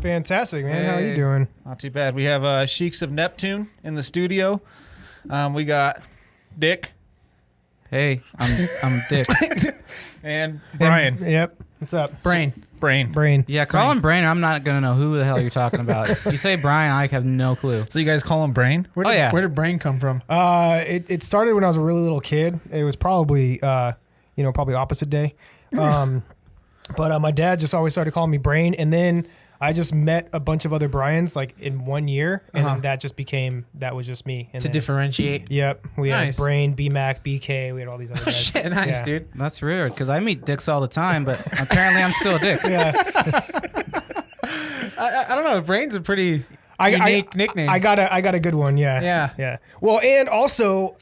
Fantastic, man. Hey. How are you doing? Not too bad. We have Sheiks of Neptune in the studio. We got Dick Hey, I'm Dick. and Brian. Yep. What's up? Brain. Yeah, call him Brain. I'm not gonna know who the hell you're talking about. You say Brian, I have no clue. So you guys call him Brain? Yeah. Where did Brain come from? It started when I was a really little kid. It was probably probably opposite day. But my dad just always started calling me Brain, and then I just met a bunch of other Brians like in 1 year, and then that was just me. And To then, differentiate. Yep, we Nice. had Brain, BMAC, BK. We had all these other guys. Shit, nice, Yeah. dude. That's weird because I meet dicks all the time, but apparently I'm still a dick. Yeah, I don't know. Brain's a pretty I unique nickname. I got a good one. Yeah. Yeah. Well, and also,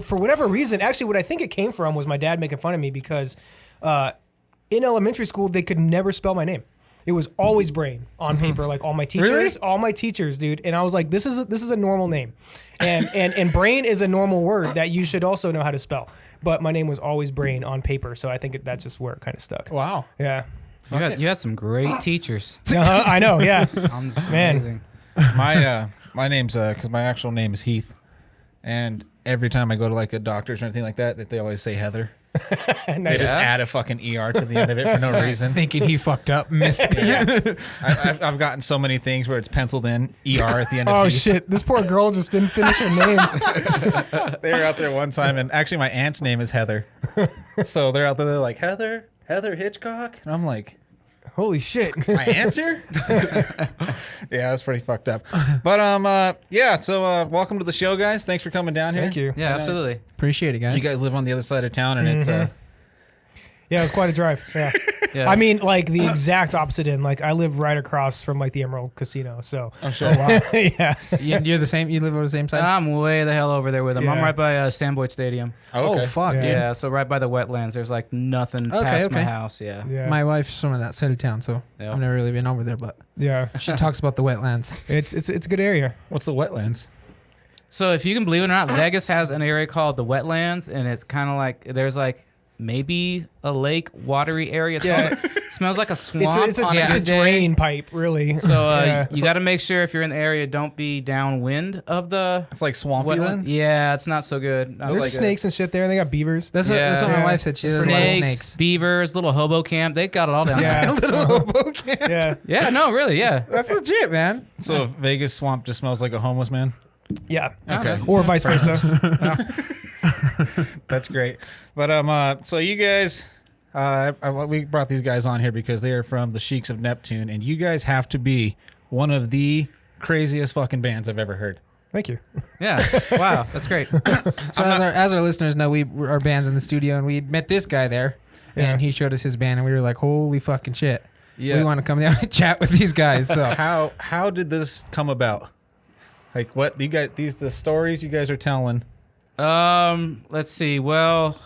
for whatever reason, actually, what I think it came from was my dad making fun of me because in elementary school they could never spell my name. It was always Brain on paper, like all my teachers, dude. And I was like, this is a normal name, and Brain is a normal word that you should also know how to spell. But my name was always Brain on paper, so I think that's just where it kind of stuck. Wow. Yeah. You had some great teachers. I know. Yeah. I'm just Man. amazing. My name's because my actual name is Heath, and every time I go to like a doctor's or anything like that they always say Heather. They Nice. just add a fucking ER to the end of it for no reason. Thinking he fucked up, missed it. I've gotten so many things where it's penciled in ER at the end of Oh Heath. shit! This poor girl just didn't finish her name. They were out there one time, and actually my aunt's name is Heather. So they're out there, they're like, Heather Hitchcock? And I'm like, Holy shit! my answer? Yeah, that's pretty fucked up. But so welcome to the show, guys. Thanks for coming down here. Thank you. Yeah, absolutely. Appreciate it, guys. You guys live on the other side of town, and it's Yeah, it was quite a drive. Yeah. Yeah. I mean, like the exact opposite end. Like I live right across from like the Emerald Casino. So. I'm sure. Yeah. You're the same. You live on the same side. I'm way the hell over there with him. I'm Yeah. right by Sandboyd Stadium. Oh, okay. fuck. Yeah. Yeah, so right by the wetlands. There's like nothing past my house. Yeah. Yeah. My wife's from that side of town, so Yeah. I've never really been over there. But Yeah. she talks about the wetlands. It's a good area. What's the wetlands? So if you can believe it or not, Vegas has an area called the wetlands, and it's kind of like there's like maybe a lake, watery area. Yeah. Smells like a swamp It's a on a good day. drain pipe, really. So Yeah. you got to make sure if you're in the area, don't be downwind of the It's like swampy wetland. then? Yeah, it's not so good. Not There's like snakes and shit there, and they got beavers. That's Yeah. what my Yeah. wife said. She has a lot of snakes, snakes. beavers, little hobo camp. They got it all down there. Yeah. Little hobo camp. Yeah. Yeah, no, really, yeah. That's legit, man. So Vegas swamp just smells like a homeless man? Yeah. Okay. Or vice versa. That's great. But so you guys, we brought these guys on here because they are from the Sheiks of Neptune, and you guys have to be one of the craziest fucking bands I've ever heard. Thank you. Yeah. Wow, that's great. So as our listeners know, we our band's in the studio, and we met this guy there, and he showed us his band, and we were like, "Holy fucking shit! Yeah. We want to come down and chat with these guys." So How did this come about? Like what you guys? The stories you guys are telling. Let's see. Well,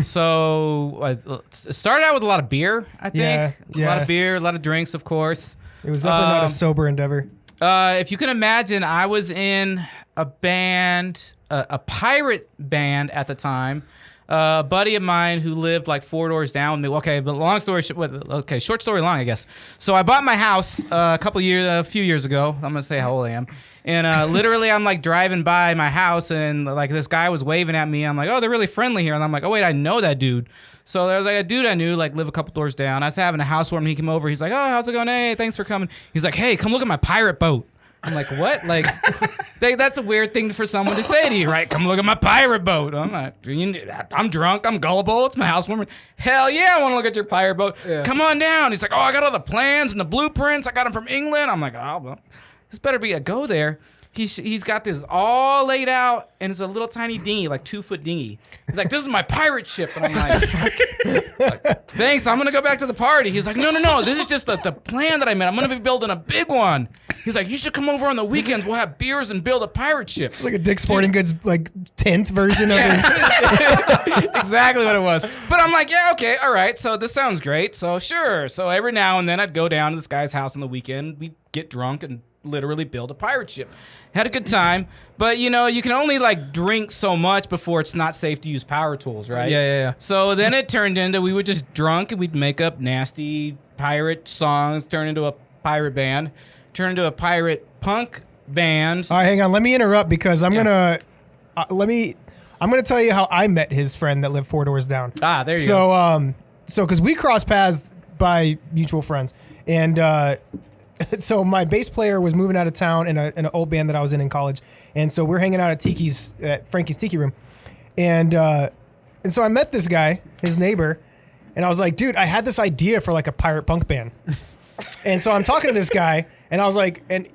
so it started out with a lot of beer, I think. Yeah, A lot yeah. of beer, a lot of drinks, of course. It was definitely not a sober endeavor. If you can imagine, I was in a band, a pirate band at the time. A buddy of mine who lived like 4 doors down with me. Okay, but long story short story long, I guess. So I bought my house a few years ago. I'm gonna say how old I am. And literally, I'm like driving by my house, and like this guy was waving at me. I'm like, oh, they're really friendly here. And I'm like, oh wait, I know that dude. So there was like a dude I knew, like live a couple doors down. I was having a housewarming. He came over. He's like, oh, how's it going? Hey, thanks for coming. He's like, hey, come look at my pirate boat. I'm like, what? Like, that's a weird thing for someone to say to you, right? Come look at my pirate boat. I'm like, I'm drunk. I'm gullible. It's my housewarming. Hell yeah, I want to look at your pirate boat. Yeah. Come on down. He's like, oh, I got all the plans and the blueprints. I got them from England. I'm like, oh, well, this better be a go there. He's got this all laid out, and it's a little tiny dinghy, like 2-foot dinghy. He's like, this is my pirate ship. And I'm like, thanks, I'm going to go back to the party. He's like, no, this is just the plan that I made. I'm going to be building a big one. He's like, you should come over on the weekends. We'll have beers and build a pirate ship. Like a Dick's Sporting Goods like tent version of his. Exactly what it was. But I'm like, yeah, okay, all right. So this sounds great. So sure. So every now and then I'd go down to this guy's house on the weekend. We'd get drunk and literally build a pirate ship. Had a good time, but you know, you can only like drink so much before it's not safe to use power tools, right? Yeah. So then it turned into we were just drunk and we'd make up nasty pirate songs, turn into a pirate band, turned into a pirate punk band. All right, hang on. Let me interrupt because I'm gonna tell you how I met his friend that lived 4 doors down. Ah, there you go. So because we crossed paths by mutual friends, and so my bass player was moving out of town in an old band that I was in college, and so we're hanging out at Frankie's Tiki Room, and so I met this guy, his neighbor, and I was like, dude, I had this idea for like a pirate punk band, and so I'm talking to this guy, and I was like, and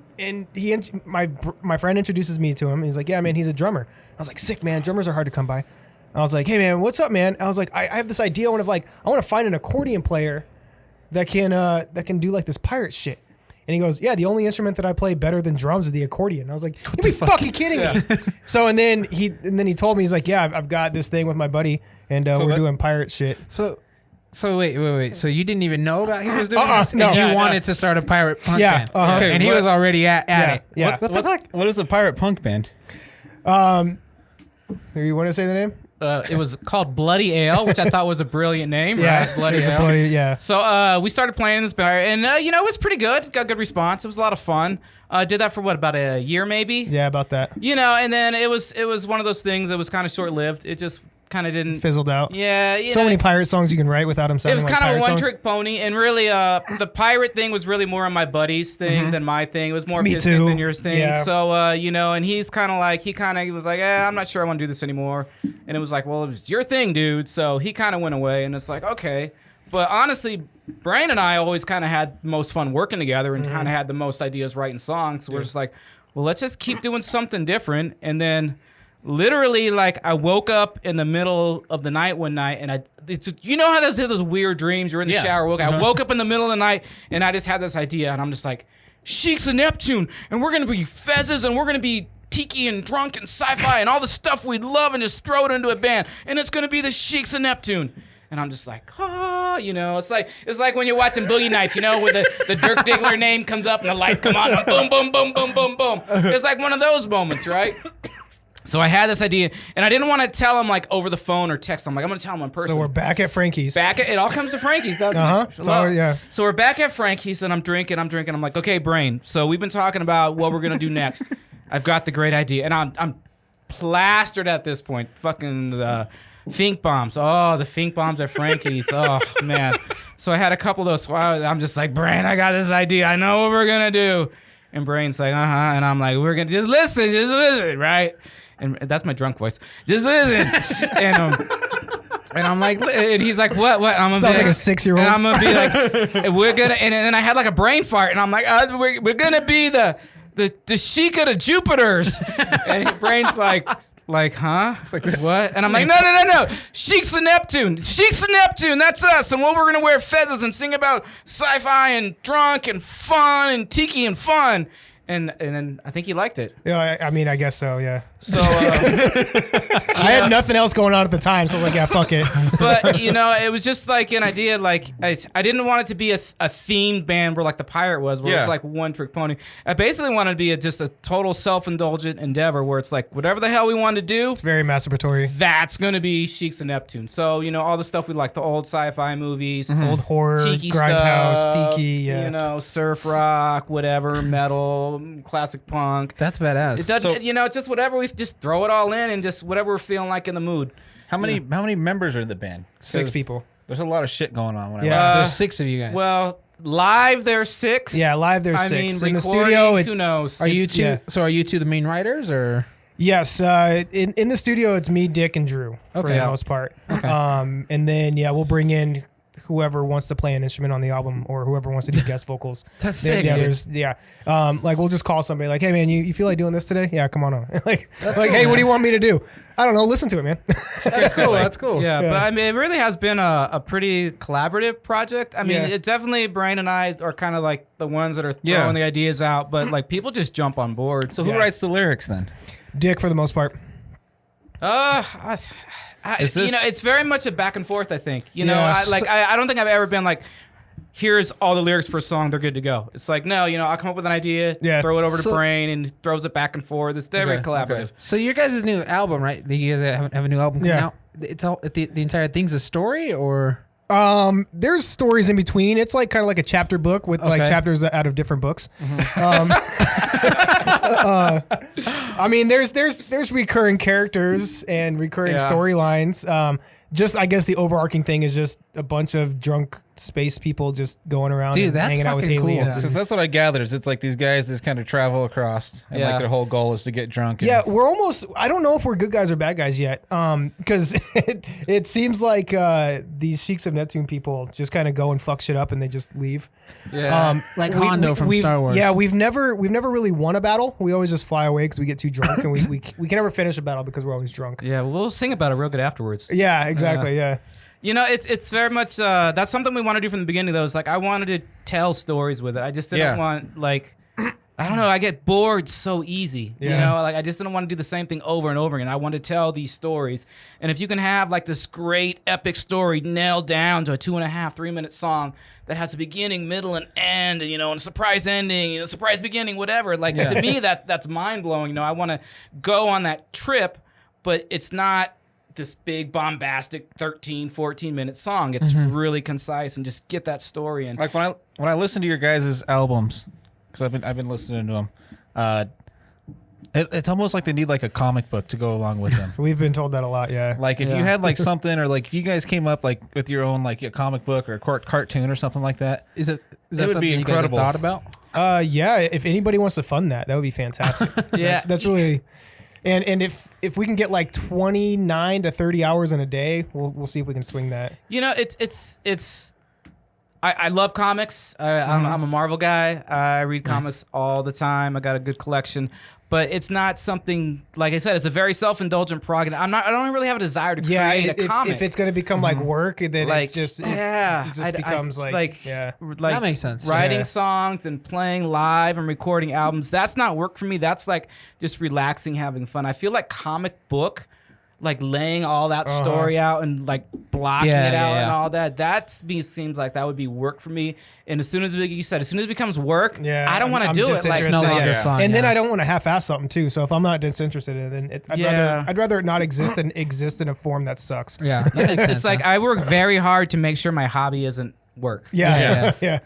my friend introduces me to him. He's like, yeah, man, he's a drummer. I was like, sick, man. Drummers are hard to come by. I was like, hey, man, what's up, man? I was like, I have this idea. I want to find an accordion player that can do like this pirate shit. And he goes, yeah, the only instrument that I play better than drums is the accordion. I was like, you be fucking kidding me. So and then he told me, he's like, yeah, I've got this thing with my buddy, and we're doing pirate shit. So wait. So you didn't even know about he was doing this? No. And you wanted to start a pirate punk band. Okay, and he was already at it. Yeah. What the fuck? What is the pirate punk band? You want to say the name? It was called Bloody Ale, which I thought was a brilliant name. Yeah, Right? Bloody it's a Ale. bloody, yeah. So we started playing in this bar, and it was pretty good. Got good response. It was a lot of fun. Did that for about a year maybe. Yeah, about that. And then it was one of those things that was kind of short lived. It just kind of didn't Fizzled out. Yeah, So many pirate songs you can write without them it sounding was like kind of a pirate songs. one-trick pony, and really, the pirate thing was really more on my buddy's thing than my thing. It was more of Me his too. thing than yours thing. Yeah. So, and he's kind of like, he was like, I'm not sure I want to do this anymore. And it was like, well, it was your thing, dude. So he kind of went away, and it's like, okay. But honestly, Brian and I always kind of had the most fun working together and kind of had the most ideas writing songs. So we're just like, well, let's just keep doing something different. And then literally, like, I woke up in the middle of the night one night, and you know how those weird dreams? You're in the shower. I woke up in the middle of the night, and I just had this idea, and I'm just like, Sheiks of Neptune, and we're gonna be fezzes, and we're gonna be tiki and drunk and sci-fi and all the stuff we love, and just throw it into a band, and it's gonna be the Sheiks of Neptune. And I'm just like, it's like when you're watching Boogie Nights, where the Dirk Diggler name comes up and the lights come on, and boom, boom, boom, boom, boom, boom. It's like one of those moments, right? So I had this idea, and I didn't want to tell him like over the phone or text him. Like, I'm going to tell him in person. So we're back at Frankie's. It all comes to Frankie's, doesn't it? Yeah. So we're back at Frankie's, and I'm drinking. I'm like, okay, Brain. So we've been talking about what we're going to do next. I've got the great idea, and I'm plastered at this point. Fucking the Fink bombs. Oh, the Fink bombs at Frankie's. Oh, man. So I had a couple of those. So I'm just like, Brain, I got this idea. I know what we're going to do. And Brain's like, and I'm like, we're going to just listen, right? And that's my drunk voice. Just listen. And I'm like, and he's like, what? I'm Sounds like a 6-year-old. And I'm gonna be like, we're gonna. And then I had like a brain fart, and I'm like, we're gonna be the Sheik of the Jupiters. And Brain's like, huh? It's like, what? And I'm like, no. Sheiks of Neptune. Sheiks of Neptune. That's us. And we're gonna wear feathers and sing about sci-fi and drunk and fun and tiki and fun. And then I think he liked it. Yeah, I mean, I guess so, yeah. So I had nothing else going on at the time, so I was like, yeah, fuck it. But, it was just like an idea. Like, I didn't want it to be a themed band where like the pirate was, where it was like one trick pony. I basically wanted to be just a total self-indulgent endeavor where it's like, whatever the hell we wanted to do, It's very masturbatory. that's going to be Sheiks of Neptune. So, all the stuff we like, the old sci-fi movies, Old horror, tiki grindhouse, stuff, tiki, yeah. surf rock, whatever, metal, classic punk. That's badass. It doesn't, it's just whatever. We just throw it all in and just whatever we're feeling like in the mood. How many members are in the band? 6 people. There's a lot of shit going on. When Yeah. There's 6 of you guys. Well, live there's 6. Yeah, live there's 6. I mean, In the recording, studio, it's... who knows? are you it's- two? yeah. So are you two the main writers, or? Yes, in the studio, it's me, Dick, and Drew for Okay. the most part. Okay. And then, we'll bring in whoever wants to play an instrument on the album or whoever wants to do guest vocals. That's sick, Yeah, dude. there's like we'll just call somebody like, hey man, you feel like doing this today? Yeah, come on over. like hey, what do you want me to do? I don't know. Listen to it, man. That's cool. That's cool. Yeah, but I mean, it really has been a pretty collaborative project. I mean, Yeah. it definitely, Brian and I are kind of like the ones that are throwing the ideas out, but like people just jump on board. So who writes the lyrics then? Dick for the most part. It's very much a back and forth. I think. Yeah. I don't think I've ever been like, here's all the lyrics for a song, they're good to go. It's like, no, I'll come up with an idea, throw it over to Brain, and he throws it back and forth. It's very collaborative. Okay. So your guys' new album, right? You guys have a new album coming Yeah. out. It's all the entire thing's a story, or There's stories in between. It's like kind of like a chapter book with like Okay. chapters out of different books. I mean, there's recurring characters and recurring Yeah. storylines. Just I guess the overarching thing is just a bunch of drunk space people just going around Dude, and that's hanging out with fucking cool. aliens. So that's what I gathered. Is it's like these guys just kind of travel across, and Yeah. like their whole goal is to get drunk. And, Yeah, we're almost. I don't know if we're good guys or bad guys yet, because it seems like these Sheiks of Neptune people just kind of go and fuck shit up and they just leave. Yeah. Like Hondo from Star Wars. Yeah, we've never really won a battle. We always just fly away because we get too drunk, and we can never finish a battle because we're always drunk. Yeah, we'll sing about it real good afterwards. Yeah, exactly. Yeah. You know, it's very much that's something we want to do from the beginning. Though, it's like I wanted to tell stories with it. I just didn't Yeah. want like I don't know. I get bored so easy. You Yeah. know, like I just didn't want to do the same thing over and over again. I want to tell these stories, and if you can have like this great epic story nailed down to a 2.5, 3 minute song that has a beginning, middle, and end, you know, and a surprise ending, you know, surprise beginning, whatever. Like to me, that's mind blowing. You know, I want to go on that trip, but it's not this big bombastic 13 14 minute song. It's really concise and just get that story in. like when I listen to your guys' albums, because I've been listening to them, it's almost like they need like a comic book to go along with them. We've been told that a lot. Yeah. Like if you had like something, or like if you guys came up like with your own like a comic book or a cartoon or something like that. Is that would something be you guys have incredible. thought about? Yeah. If anybody wants to fund that, that would be fantastic. Yeah. That's really. And if we can get like 29 to 30 hours in a day, we'll see if we can swing that. You know, it's. I love comics. I'm a Marvel guy. I read comics all the time. I got a good collection, but it's not something like I said. It's a very self-indulgent project. I don't really have a desire to Yeah, create a comic. if it's gonna become like work, then like it just yeah, it just becomes like yeah. like That makes sense. Writing Yeah. songs and playing live and recording albums. That's not work for me. That's like just relaxing, having fun. I feel like comic book, like laying all that story out and like blocking Yeah, it out yeah, and yeah. all that. That seems like that would be work for me. And as soon as you said, as soon as it becomes work, Yeah, I don't want to I'm do it. Like disinterested. No longer Yeah. fun. And then yeah. I don't want to half-ass something too. So if I'm not disinterested in it, then I'd rather it not exist than exist in a form that sucks. Yeah, that makes sense, it's like man. I work very hard to make sure my hobby isn't work. Yeah, Yeah. yeah.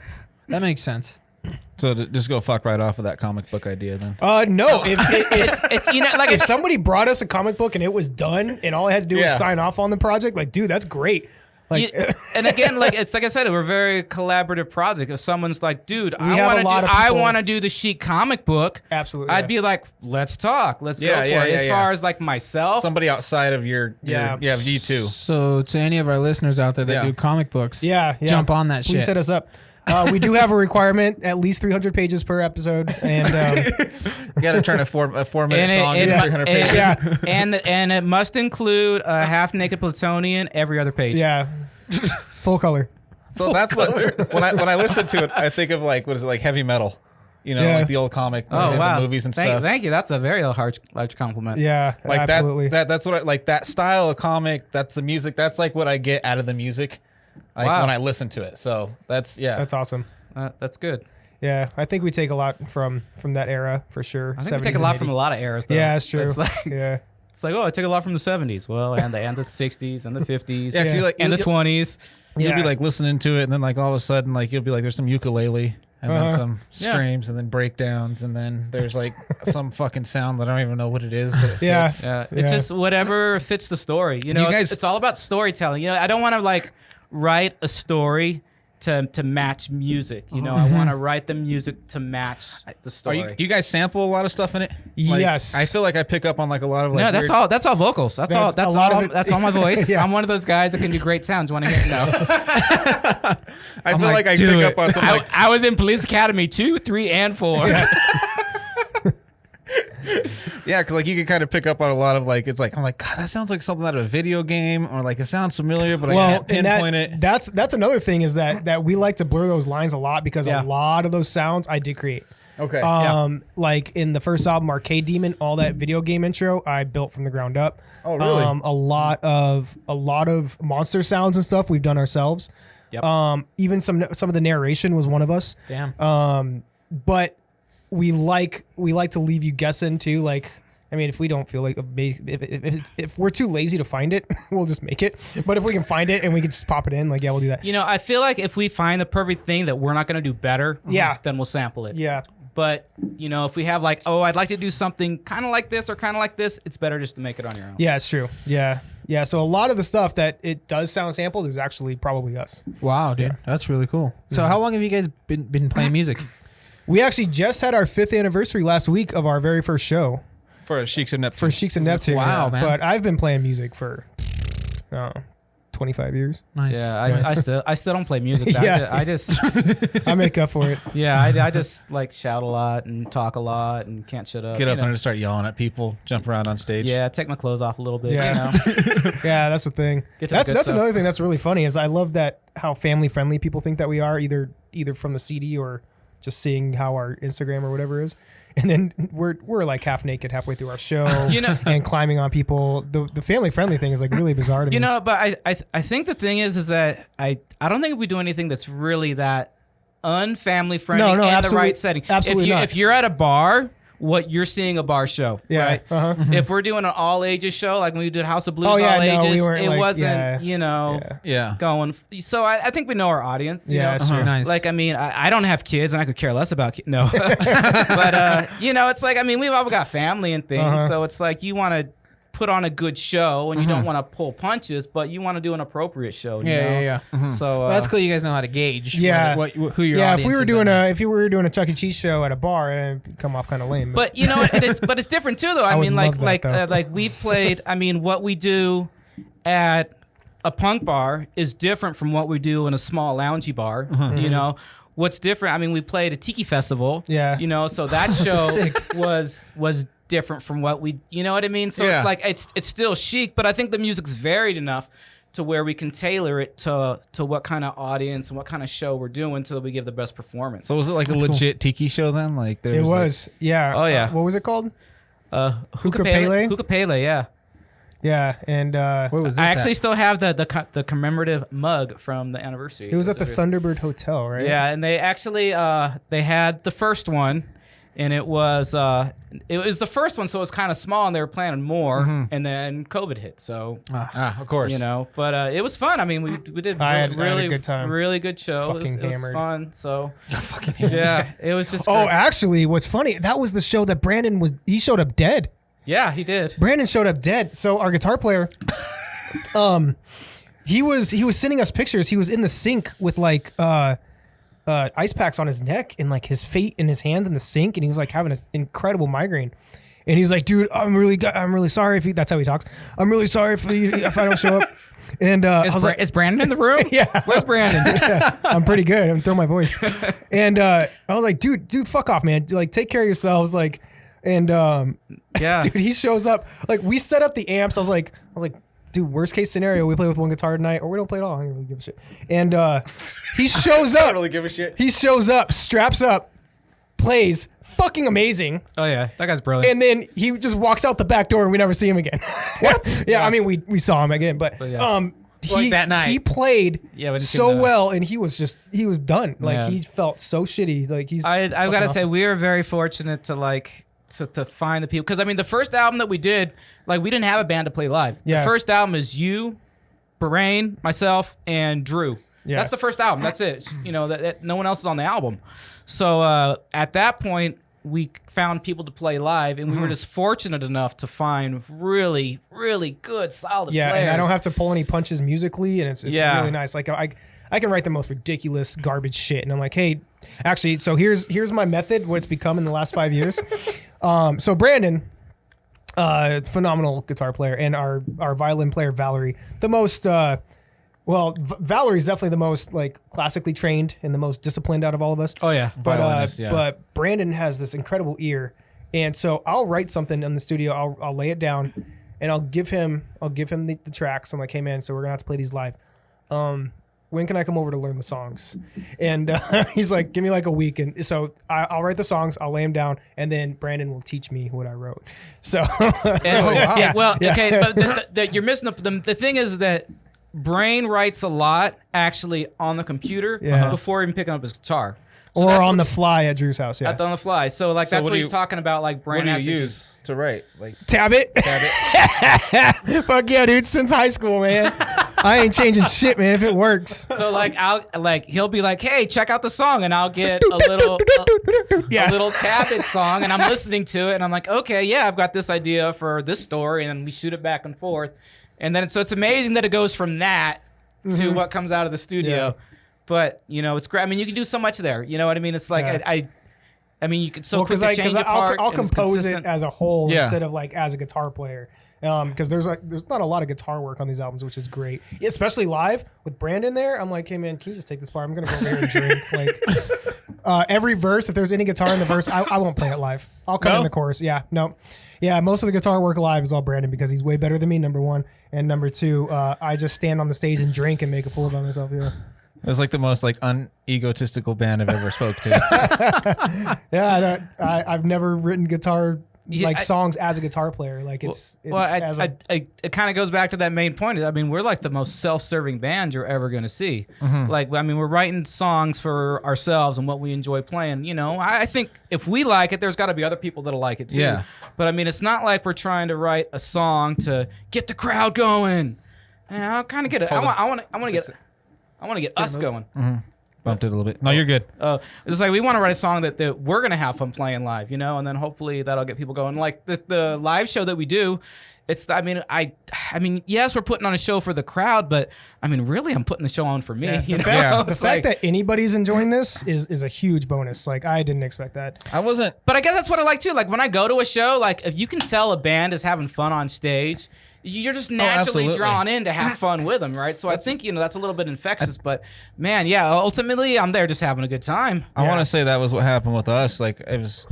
That makes sense. So just go fuck right off of that comic book idea then. No. If It's you know like if somebody brought us a comic book and it was done and all I had to do Yeah. was sign off on the project, like, dude, that's great. Like, and again, like it's like I said, we're a very collaborative project. If someone's like, "Dude, have a lot of I people- want to do the Sheik comic book," Absolutely, I'd yeah. be like, "Let's talk. Let's go Yeah, for yeah, it." yeah, As yeah. far as like myself, Somebody outside of your Yeah. you too. So to any of our listeners out there that Yeah. do comic books, yeah. jump on that Please shit. set us up. We do have a requirement, at least 300 pages per episode, and You got to turn a 4 minute song into 300 pages. yeah, and it must include a half naked Plutonian every other page. yeah, full color. So that's what when I listen to it, I think of like what is it, like heavy metal, you know, Yeah. like the old comic, Oh and wow! the movies and thank, stuff. Thank you. That's a very large compliment. Yeah, Like absolutely. that's what I like, that style of comic. That's the music. That's like what I get out of the music, like Wow. when I listen to it. So that's That's awesome. That's good. Yeah, I think we take a lot from that era for sure. I think we take a lot from a lot of eras. Though. Yeah, that's true. It's like, Yeah, it's like, oh, I took a lot from the '70s. Well, and the 60s and the 50s, Yeah, 'cause Yeah. you like and the you'll- 20s. You'll be Yeah. like listening to it, and then like all of a sudden, like you'll be like, there's some ukulele, and then Uh-huh. some Yeah. screams, and then breakdowns, and then there's like some fucking sound that I don't even know what it is, but it Yeah. fits. It's Yeah. just whatever fits the story. You know, You it's- guys- it's all about storytelling. You know, I don't want to like write a story to match music. You know, I want to write the music to match the story. Do you guys sample a lot of stuff in it? Yes. I feel like I pick up on like a lot of like. no, that's weird- all. That's all vocals. That's all. That's That's a lot all. of it. That's all my voice. Yeah. I'm one of those guys that can do great sounds. You want to hear? No. I feel like, like I do pick it. up on some like. I was in Police Academy 2, 3, and 4. Yeah, because like you can kind of pick up on a lot of like, it's like I'm like, God, that sounds like something out of a video game, or like it sounds familiar, but I can't and pinpoint it. that's another thing is that we like to blur those lines a lot because Yeah. a lot of those sounds I did create. Okay. Like in the first album, Arcade Demon, all that video game intro I built from the ground up. Oh, really? A lot of monster sounds and stuff we've done ourselves. Yep. Even some of the narration was one of us. Damn. But we like to leave you guessing too, like I mean, if we don't feel like if we're too lazy to find it, we'll just make it. But if we can find it and we can just pop it in, like, yeah, we'll do that. You know, I feel like if we find the perfect thing that we're not going to do better, Yeah. then we'll sample it. Yeah. But, you know, if we have like, oh, I'd like to do something kind of like this or kind of like this, it's better just to make it on your own. Yeah, it's true. Yeah. Yeah. So a lot of the stuff that it does sound sampled is actually probably us. Wow, dude, that's really cool. So how long have you guys been playing music? We actually just had our 5th anniversary last week of our very first show For Sheiks of Neptune. for Sheiks of Neptune. Wow, man. But I've been playing music for 25 years. Nice. Yeah, I still don't play music. Yeah. I just I make up for it. yeah, I just like shout a lot and talk a lot and can't shut up. Get you up know. there and start yelling at people, jump around on stage. Yeah, take my clothes off a little bit. Yeah. You know? Yeah, that's the thing. Get to the That's good stuff. another thing that's really funny is I love that how family friendly people think that we are, either from the CD or just seeing how our Instagram or whatever is. And then we're like half naked halfway through our show, You know- and climbing on people. The family friendly thing is like really bizarre to me. You know, but I think the thing is that I don't think we do anything that's really that unfamily friendly No, in the absolutely- right setting. absolutely not. If you're at a bar, what you're seeing a bar show, Yeah, right? uh-huh. If we're doing an all ages show, like when we did House of Blues Oh, yeah, all no, we ages, weren't it like- wasn't, yeah. you know, Yeah. Yeah. going. So I think we know our audience. You Yeah, know? that's true. Nice. Like, I mean, I don't have kids and I could care less about no. But, you know, it's like, I mean, we've all got family and things. Uh-huh. So it's like you want to put on a good show and you don't want to pull punches, but you want to do an appropriate show. You know? Yeah. So Well, that's cool. You guys know how to gauge. Yeah. Who your Yeah, audience if we were is doing on. if you were doing a Chuck E. Cheese show at a bar, it'd come off kind of lame. But you know, it's different too, though. I would mean, love that, though. like we played. I mean, what we do at a punk bar is different from what we do in a small loungy bar. You know, what's different? I mean, we played a Tiki festival. Yeah. You know, so that show was different from what we. You know what I mean? So Yeah. it's like it's still chic, but I think the music's varied enough to where we can tailor it to what kind of audience and what kind of show we're doing so that we give the best performance. So was it like a legit tiki show then? Like there it was. was, yeah. Oh, yeah. What was it called? Hookah Pele? Hookah Pele, yeah. Yeah, and Where was this I actually at? still have the commemorative mug from the anniversary. it was at the That's a- Thunderbird Hotel, right? Yeah, and they actually they had the first one, and it was the first one, so it was kind of small, and they were planning more, and then COVID hit, so Ah, of course. you know. But it was fun. I mean, we did I had a really good time. really good show. Fucking it was hammered. fun. So yeah, it was just Oh, great. actually, what's funny? That was the show that Brandon he showed up dead. Yeah, he did. Brandon showed up dead. So our guitar player, he was sending us pictures. He was in the sink with like ice packs on his neck and like his feet and his hands in the sink, and he was like having an incredible migraine. And he's like, dude, I'm really sorry if that's how he talks. I'm really sorry if I don't show up. And I was like, Is Brandon in the room? yeah. Where's Brandon? Yeah, I'm pretty good. I'm throwing my voice. And I was like, dude, fuck off, man. Like, take care of yourselves. Like, and Yeah. dude, he shows up. Like, we set up the amps. I was like, dude, worst case scenario, we play with one guitar tonight, or we don't play at all. I don't really give a shit. And he shows up. I don't really give a shit. He shows up, straps up, plays, fucking amazing. Oh yeah, that guy's brilliant. And then he just walks out the back door, and we never see him again. What? Yeah, I mean, we saw him again, but yeah. he that night. he played Yeah, we didn't see so him that well, and he was done. Like Yeah. he felt so shitty. Like I've got to say, we were very fortunate to find the people, because I mean, the first album that we did, like, we didn't have a band to play live. Yeah. The first album is you, Bahrain, myself, and Drew. Yeah. That's the first album. That's it. You know, that no one else is on the album. So at that point, we found people to play live, and we were just fortunate enough to find really, really good, solid yeah, players. and I don't have to pull any punches musically, and it's Yeah. really nice. Like I can write the most ridiculous garbage shit, and I'm like, hey, actually, so here's my method. What it's become in the last 5 years. So Brandon, phenomenal guitar player, and our violin player Valerie, the most. Valerie's definitely the most like classically trained and the most disciplined out of all of us. Oh yeah. Violinist, yeah. But Brandon has this incredible ear, and so I'll write something in the studio. I'll lay it down, and I'll give him the tracks. I'm like, hey man, so we're gonna have to play these live. When can I come over to learn the songs? And he's like, give me like a week. And so I'll write the songs, I'll lay them down, and then Brandon will teach me what I wrote. So yeah, Well, yeah. okay, but you're missing the thing is that Brain writes a lot actually on the computer Yeah. before even picking up his guitar. or on the fly at Drew's house. Yeah. on the fly. So like So that's what what do he's you- talking about. Like What Brand do you has to use to write? Like Tab it. Fuck yeah, dude. Since high school, man. I ain't changing shit, man. If it works. So he'll be like, hey, check out the song, and I'll get a little Yeah. a little Tabit song, and I'm listening to it, and I'm like, okay, yeah, I've got this idea for this story, and then we shoot it back and forth, and then so it's amazing that it goes from that to what comes out of the studio. Yeah. But it's great. I mean, you can do so much there. You know what I mean? It's like Yeah. I mean, you can so Because quickly change it apart. I'll and it's compose it consistent. as a whole Yeah. instead of like as a guitar player. Because there's not a lot of guitar work on these albums, which is great, especially live with Brandon there. I'm like, hey man, can you just take this part? I'm gonna go over here and drink. Like every verse, if there's any guitar in the verse, I won't play it live. I'll come No? in the chorus. Yeah, no, yeah. Most of the guitar work live is all Brandon because he's way better than me. Number one, and number two, I just stand on the stage and drink and make a fool of myself. Yeah, it was like the most like unegotistical band I've ever spoke to. yeah. I've never written guitar. Yeah, Like songs as a guitar player, like it's as a, it kind of goes back to that main point. I mean, we're like the most self-serving band you're ever going to see. Like, I mean, we're writing songs for ourselves and what we enjoy playing. I think if we like it, there's got to be other people that'll like it too. Yeah. But I mean, it's not like we're trying to write a song to get the crowd going. I'll kind of get it. I want to get us going. Bumped it a little bit. No, you're good. It's like we want to write a song that we're gonna have fun playing live, and then hopefully that'll get people going. Like the live show that we do, I mean, yes, we're putting on a show for the crowd, but I mean, really, I'm putting the show on for me. You know? the It's fact like- that anybody's enjoying this is a huge bonus. Like I didn't expect that. I wasn't. But I guess that's what I like too. Like when I go to a show, like if you can tell a band is having fun on stage, you're just naturally absolutely. drawn in to have fun with them, right? So I think that's a little bit infectious. But man, yeah, ultimately I'm there just having a good time. I want to say that was what happened with us. Like it was.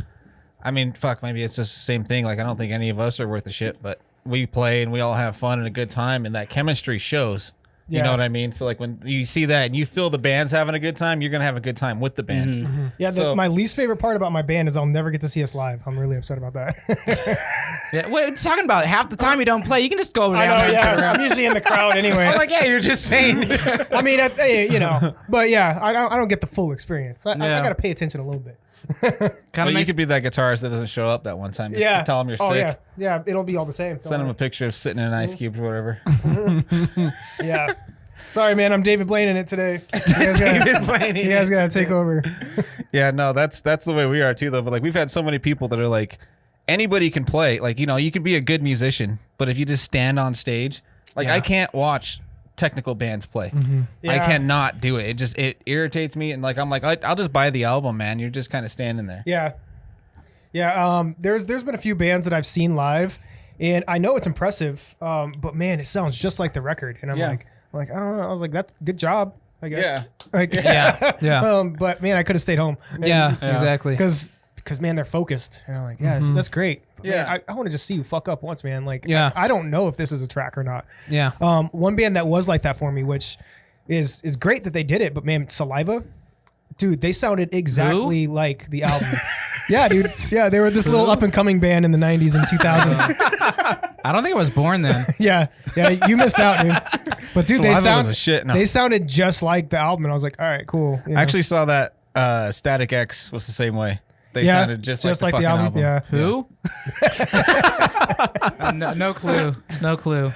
I mean, fuck. Maybe it's just the same thing. Like I don't think any of us are worth a shit, but we play and we all have fun and a good time, and that chemistry shows. You Yeah. know what I mean? So like when you see that and you feel the band's having a good time, you're gonna have a good time with the band. Yeah, So- my least favorite part about my band is I'll never get to see us live. I'm really upset about that. Yeah, what are you talking about? Half the time you don't play, you can just go over I down know, there and turn yeah. around. I'm usually in the crowd anyway. I'm like, yeah, you're just saying. I mean, but yeah, I don't get the full experience. I Yeah. got to pay attention a little bit. Kind Well, of you makes could be that guitarist that doesn't show up that one time. Just Yeah. to tell them you're Oh sick. yeah, it'll be all the same. Don't Send them a worry. picture of sitting in an ice cube or whatever. Yeah. Sorry, man. I'm David Blaine in it today. You guys gotta take over. Yeah, no, that's the way we are too, though. But like, we've had so many people that are like, anybody can play. Like, you can be a good musician, but if you just stand on stage, like, I can't watch technical bands play. I Yeah. cannot do it. It irritates me, and like, I'm like, I'll just buy the album, man. You're just kind of standing there. Yeah. Yeah. There's been a few bands that I've seen live, and I know it's impressive. But man, it sounds just like the record, and I'm like, I don't know. I was like, that's good job, I guess. Yeah. Like, Yeah. But man, I could have stayed home. Yeah, exactly. Because man, they're focused. And I'm like, yeah, that's great. But Yeah. man, I want to just see you fuck up once, man. Like, Yeah. I don't know if this is a track or not. Yeah. One band that was like that for me, which is great that they did it, but man, Saliva, dude, they sounded exactly like the album. Yeah, dude. Yeah, they were this little up and coming band in the 90s and 2000s. I don't think I was born then. Yeah, you missed out, dude. But dude, Saliva was a shit. No. they sounded just like the album, and I was like, all right, cool. You know? I actually saw that Static X was the same way. They yeah, sounded just like the fucking album. Yeah. Who? No clue. No clue.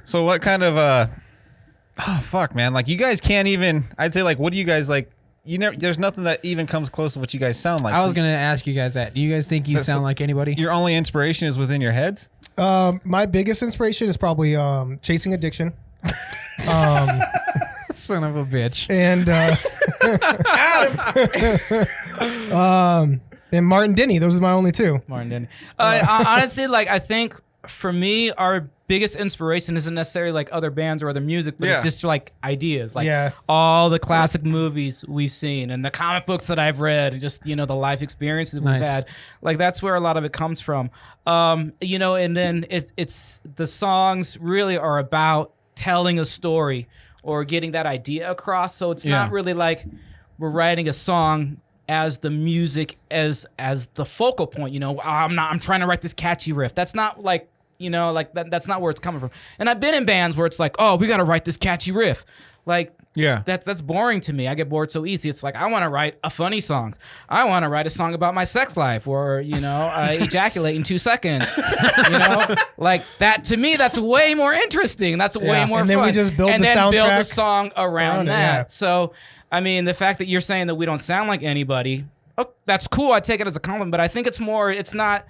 So what kind of oh fuck, man, like you guys can't even, I'd say, like, what do you guys like, there's nothing that even comes close to what you guys sound like. I was So gonna ask you guys that. Do you guys think you sound like anybody? your only inspiration is within your heads? My biggest inspiration is probably Chasing Addiction. Son of a bitch. And and Martin Denny. Those are my only two. Martin Denny. Honestly, like I think for me, our biggest inspiration isn't necessarily like other bands or other music, but it's Yeah. just like ideas, like Yeah. all the classic movies we've seen and the comic books that I've read, and just the life experiences we've Nice. had. Like that's where a lot of it comes from. And then it's the songs really are about telling a story or getting that idea across. So it's not really like we're writing a song as the music as the focal point. I'm trying to write this catchy riff. That's not like that's not where it's coming from. And I've been in bands where it's like, oh, we got to write this catchy riff. Like Yeah. That's boring to me. I get bored so easy. It's like I want to write a funny song. I want to write a song about my sex life, or I ejaculate in 2 seconds. Like that to me. That's way more interesting. That's way more and then fun. we just build and the then build the soundtrack song around it, that. yeah. So I mean, the fact that you're saying that we don't sound like anybody, that's cool. I take it as a compliment, but I think it's not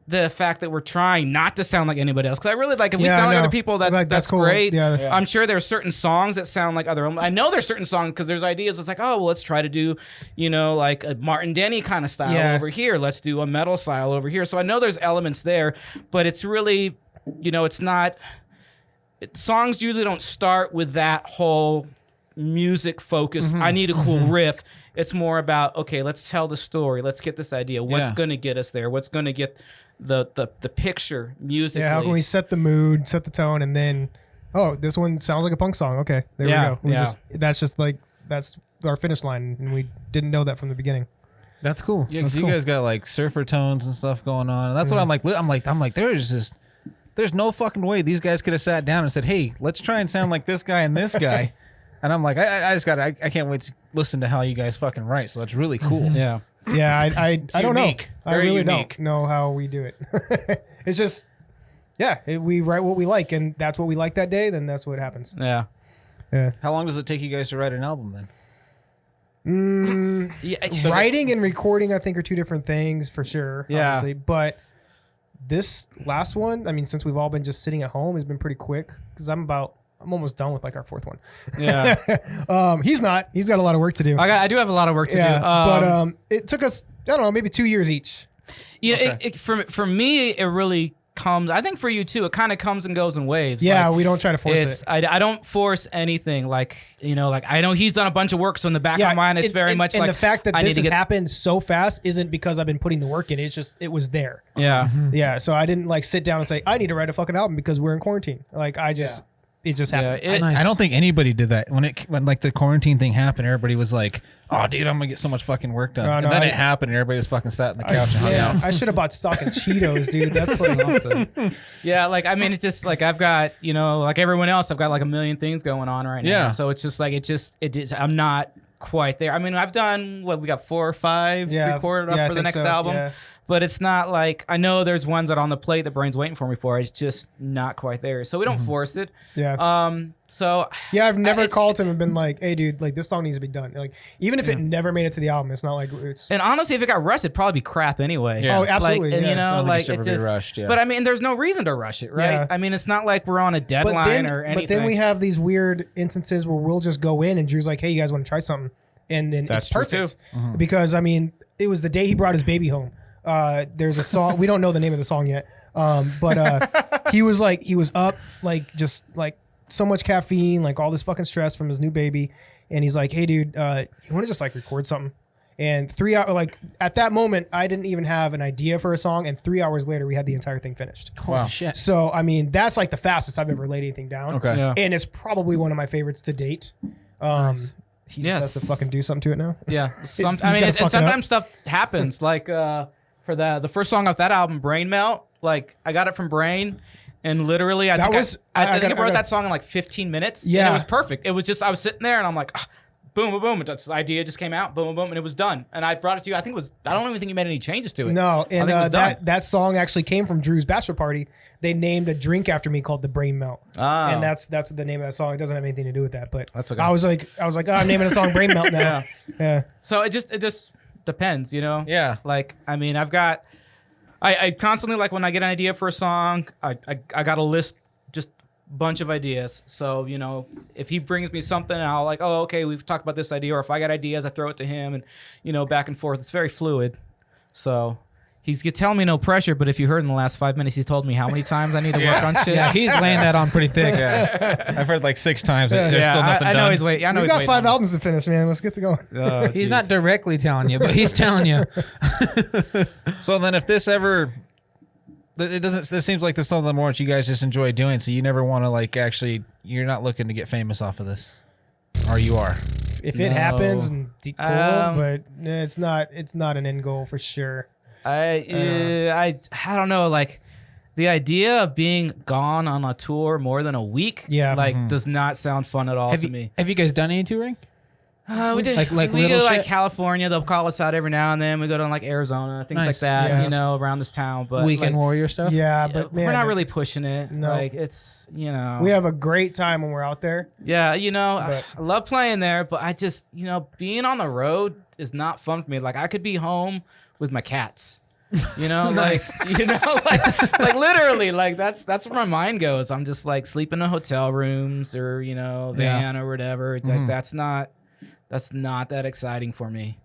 the fact that we're trying not to sound like anybody else. Because I really like if we Yeah, sound like I know. other people, that's cool. great. Yeah. I'm sure there's certain songs that sound like other. I know there's certain songs because there's ideas. It's like, oh, well, let's try to do, like a Martin Denny kind of style over here. Let's do a metal style over here. So I know there's elements there, but it's really, it's not. Songs usually don't start with that whole music focus. I need a cool riff. It's more about, okay, let's tell the story. Let's get this idea. What's going to get us there? What's going to get the picture musically? Yeah, how can we set the mood, set the tone, and then, this one sounds like a punk song. Okay, there we go. That's our finish line, and we didn't know that from the beginning. That's cool. Yeah, That's because you guys got like surfer tones and stuff going on, and that's what I'm like. There's no fucking way these guys could have sat down and said, "Hey, let's try and sound like this guy and this guy." And I'm like, I can't wait to listen to how you guys fucking write. So it's really cool. Yeah. Yeah, I don't unique. know. I Very really unique. don't know how we do it. It's just, we write what we like, and that's what we like that day. Then that's what happens. Yeah. Yeah. How long does it take you guys to write an album then? Yeah. Writing and recording, I think, are two different things for sure. Yeah. Obviously. But this last one, I mean, since we've all been just sitting at home, has been pretty quick because I'm almost done with like our fourth one. Yeah. He's not. He's got a lot of work to do. I do have a lot of work to do. But it took us, I don't know, maybe 2 years each. For me, it really comes. I think for you too, it kind of comes and goes in waves. Yeah, Like, we don't try to force it. I don't force anything. Like I know he's done a bunch of work, so in the back of my mind, it's very much and like the fact that I this need has to get. happened so fast isn't because I've been putting the work in. It's just it was there. Yeah. Yeah, so I didn't like sit down and say I need to write a fucking album because we're in quarantine. Like it just happened. Yeah, Nice. I don't think anybody did that when like the quarantine thing happened. Everybody was like, "Oh, dude, I'm gonna get so much fucking work done." No, and no, then I- it happened, and everybody just fucking sat on the couch and hung Yeah, out. I should have bought stock in Cheetos, dude. That's like Yeah, like I mean, it's just like I've got like everyone else, I've got like a million things going on right now. Yeah. So it's just like it is. I'm not quite there. I mean, I've done we got 4 or 5 recorded up I for the think next so, album. yeah. But it's not like I know there's ones that are on the plate that Brain's waiting for me for. It's just not quite there. So we don't force it. Yeah. So Yeah, I've never it's- called him and been like, "Hey, dude, like this song needs to be done." Like, even if it never made it to the album, it's not like it's. And honestly, if it got rushed, it'd probably be crap anyway. Yeah. Oh, absolutely. Like, and, yeah. I don't think it like should it ever be just. rushed, yeah. But I mean, there's no reason to rush it, right? Yeah. I mean, it's not like we're on a deadline or anything. But then we have these weird instances where we'll just go in and Drew's like, "Hey, you guys want to try something?" And then That's it's true, perfect too. because I mean, it was the day he brought his baby home. There's a song we don't know the name of the song yet, but he was up like just like so much caffeine, like all this fucking stress from his new baby, and he's like, "Hey, dude, you want to just like record something?" And 3 hours, like at that moment, I didn't even have an idea for a song, and 3 hours later, we had the entire thing finished. Holy shit. So I mean, that's like the fastest I've ever laid anything down. Okay. Yeah. And it's probably one of my favorites to date. He just has to fucking do something to it now. Yeah, He's I mean, gotta and fuck it sometimes stuff happens. Like for the first song off that album, Brain Melt. Like I got it from Brain, and literally, I think I wrote that song in like 15 minutes. Yeah. and it was perfect. It was just I was sitting there, and I'm like, boom, boom, boom. And this idea just came out, boom, boom, boom, and it was done. And I brought it to you. I think it was. I don't even think you made any changes to it. No, I think and it was done. that song actually came from Drew's bachelor party. They named a drink after me called the Brain Melt, Oh. and that's the name of that song. It doesn't have anything to do with that, but That's okay. I was like, oh, I'm naming a song Brain Melt now. Yeah. So it just depends, Yeah. Like I mean, I constantly like when I get an idea for a song, I got a list, just bunch of ideas. So if he brings me something, I'll like, oh okay, we've talked about this idea, or if I got ideas, I throw it to him, and back and forth. It's very fluid. So he's telling me no pressure, but if you heard in the last 5 minutes, he told me how many times I need to work on shit. Yeah, he's laying that on pretty thick. Yeah. I've heard like 6 times. There's still nothing I know done. he's waiting. I know We he's got waiting 5 on albums to finish, man. Let's get to going. me. Oh, He's jeez. not directly telling you, but he's telling you. So then, if this ever, it doesn't. It seems like this is something more that you guys just enjoy doing. So you never want to like actually. You're not looking to get famous off of this, or you are. If it No. happens, cool, Um, but it's not an end goal for sure. I don't know. Like, the idea of being gone on a tour more than a week, does not sound fun at all to me. Have you guys done any touring? We did. Like we little go like shit? California. They'll call us out every now and then. We go to like Arizona, things Nice. like that. Yeah. You know, around this town. But Weekend like, warrior stuff? Yeah, but man, we're not really pushing it. No. Like it's We have a great time when we're out there. Yeah, you know, But- I love playing there, but I just, being on the road is not fun for me. Like I could be home with my cats. You know, like literally, like that's where my mind goes. I'm just like sleeping in hotel rooms or, van or whatever. It's like that's not that exciting for me.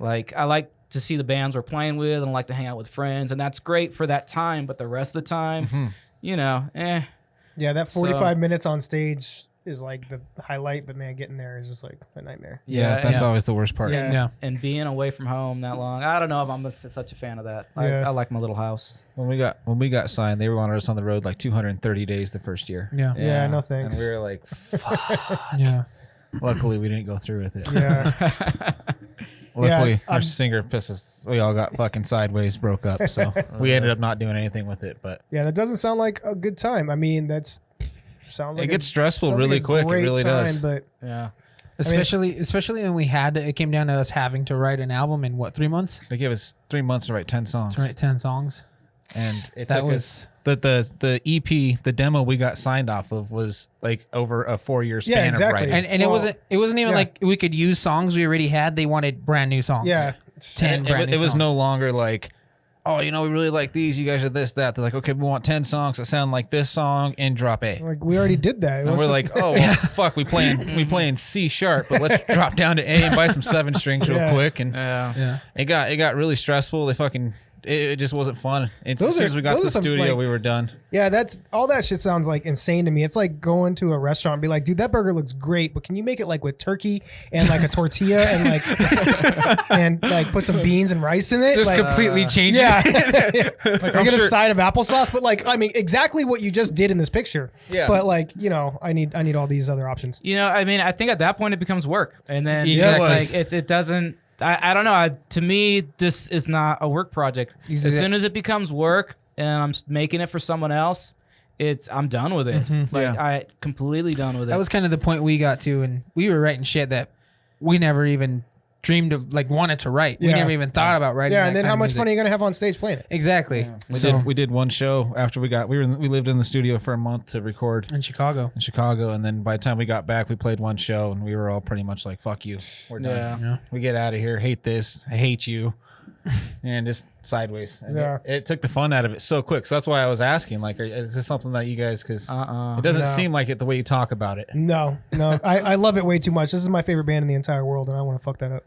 Like I like to see the bands we're playing with and I like to hang out with friends, and that's great for that time, but the rest of the time, Yeah, that 45 minutes on stage is like the highlight, but man, getting there is just like a nightmare. Yeah, that's always the worst part. Yeah. Yeah. And being away from home that long, I don't know if I'm such a fan of that. Yeah. I like my little house. When we got signed, they wanted us on the road like 230 days the first year. Yeah. Yeah, no thanks. And we were like, Yeah. luckily we didn't go through with it. Yeah. Luckily, Yeah, our singer pisses. We all got fucking sideways, broke up. So we ended up not doing anything with it. But Yeah, that doesn't sound like a good time. I mean, sounds like it gets stressful sounds really like a quick. It great really time, does. But Yeah. Especially when we it came down to us having to write an album in 3 months? They gave us 3 months to write 10 songs. To write 10 songs. And it That took was- us the EP, the demo we got signed off of was like over a 4-year span Yeah, exactly. of writing. And Well, it wasn't even yeah. like we could use songs we already had. They wanted brand new songs. yeah, 10 brand new it was songs. no longer like, oh, we really like these. You guys are this, that. They're like, okay, we want 10 songs that sound like this song and drop A. like we already did that. It And was we're just- like, oh, well, fuck, we playing C sharp, but let's drop down to A and buy some 7 strings real Yeah. quick. And Yeah. Yeah. it got really stressful. It just wasn't fun. As Those soon are- as we got to the those are some, studio, like- we were done. yeah, that's all that shit sounds like insane to me. It's like going to a restaurant and be like, dude, that burger looks great, but can you make it like with turkey and like a tortilla and like put some beans and rice in it? Just Like, completely change yeah. it. Like, I get a side of applesauce, but like, I mean, exactly what you just did in this picture. Yeah. But like, I need all these other options. I mean, I think at that point it becomes work. And then Yeah, it was. like it doesn't I don't know. To me, this is not a work project. As soon as it becomes work and I'm making it for someone else, I'm done with it. Like I completely done with it. That was kind of the point we got to, and we were writing shit that we never even dreamed of, like wanted to write. We Yeah. never even thought about writing. Yeah, that and then kind how of much music. fun are you gonna have on stage playing it? Exactly. We did one show after we lived in the studio for a month to record In Chicago. in Chicago, and then by the time we got back, we played one show, and we were all pretty much like, "Fuck you, we're done. Yeah. Yeah. We get out of here. Hate this. I hate you." And just sideways. And Yeah. it took the fun out of it so quick. So that's why I was asking, like, is this something that you guys? Because it doesn't No. seem like it the way you talk about it. No, I love it way too much. This is my favorite band in the entire world, and I want to fuck that up.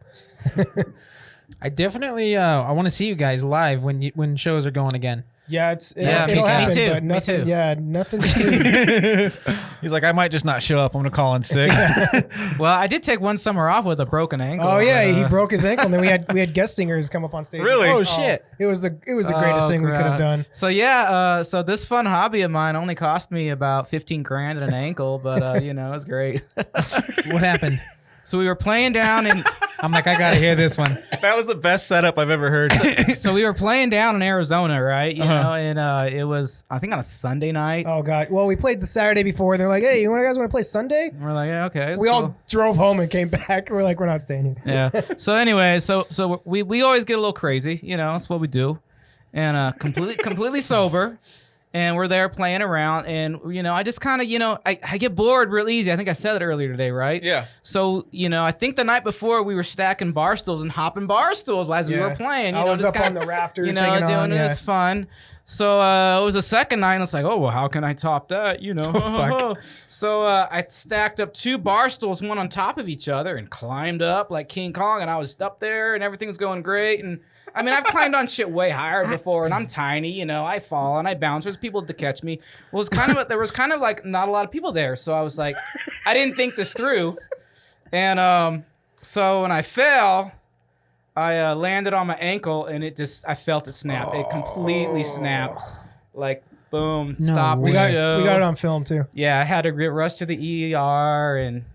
I definitely I want to see you guys live when shows are going again. Yeah, Yeah, it'll me happen, too. but Me nothing. too. Yeah, nothing. Soon. He's like, I might just not show up. I'm gonna call in sick. Well, I did take one summer off with a broken ankle. Oh yeah, but, he broke his ankle, and then we had guest singers come up on stage. Really? Oh, shit. It was the greatest thing we could have done. So yeah, so this fun hobby of mine only cost me about 15 grand and an ankle, but it was great. What happened? So we were playing down in I'm like, I gotta hear this one. That was the best setup I've ever heard. so we were playing down in Arizona, right? You know, and it was I think on a Sunday night. Oh god. Well, we played the Saturday before. And they're like, "Hey, you guys want to play Sunday?" And we're like, yeah, okay. it's We cool. all drove home and came back. We're like, "We're not staying here." Yeah. So anyway, so we always get a little crazy, that's what we do, and completely sober, and we're there playing around, and I just kind of I get bored real easy. I think I said it earlier today, right? Yeah. So I think the night before we were stacking bar stools and hopping bar stools as we were playing. I was just up kinda, on the rafters, doing hanging on, it was fun. So it was a second night, and it's like, oh well, how can I top that? fuck. So I stacked up 2 bar stools, one on top of each other, and climbed up like King Kong. And I was up there, and everything was going great. And I mean, I've climbed on shit way higher before, and I'm tiny. I fall and I bounce. There's people to catch me. Well, there was kind of like not a lot of people there, so I was like, I didn't think this through. And so when I fell, I landed on my ankle, and I felt it snap. It completely snapped. Like, boom, No stop way. the We show. got it on film too. Yeah, I had to rush to the ER, and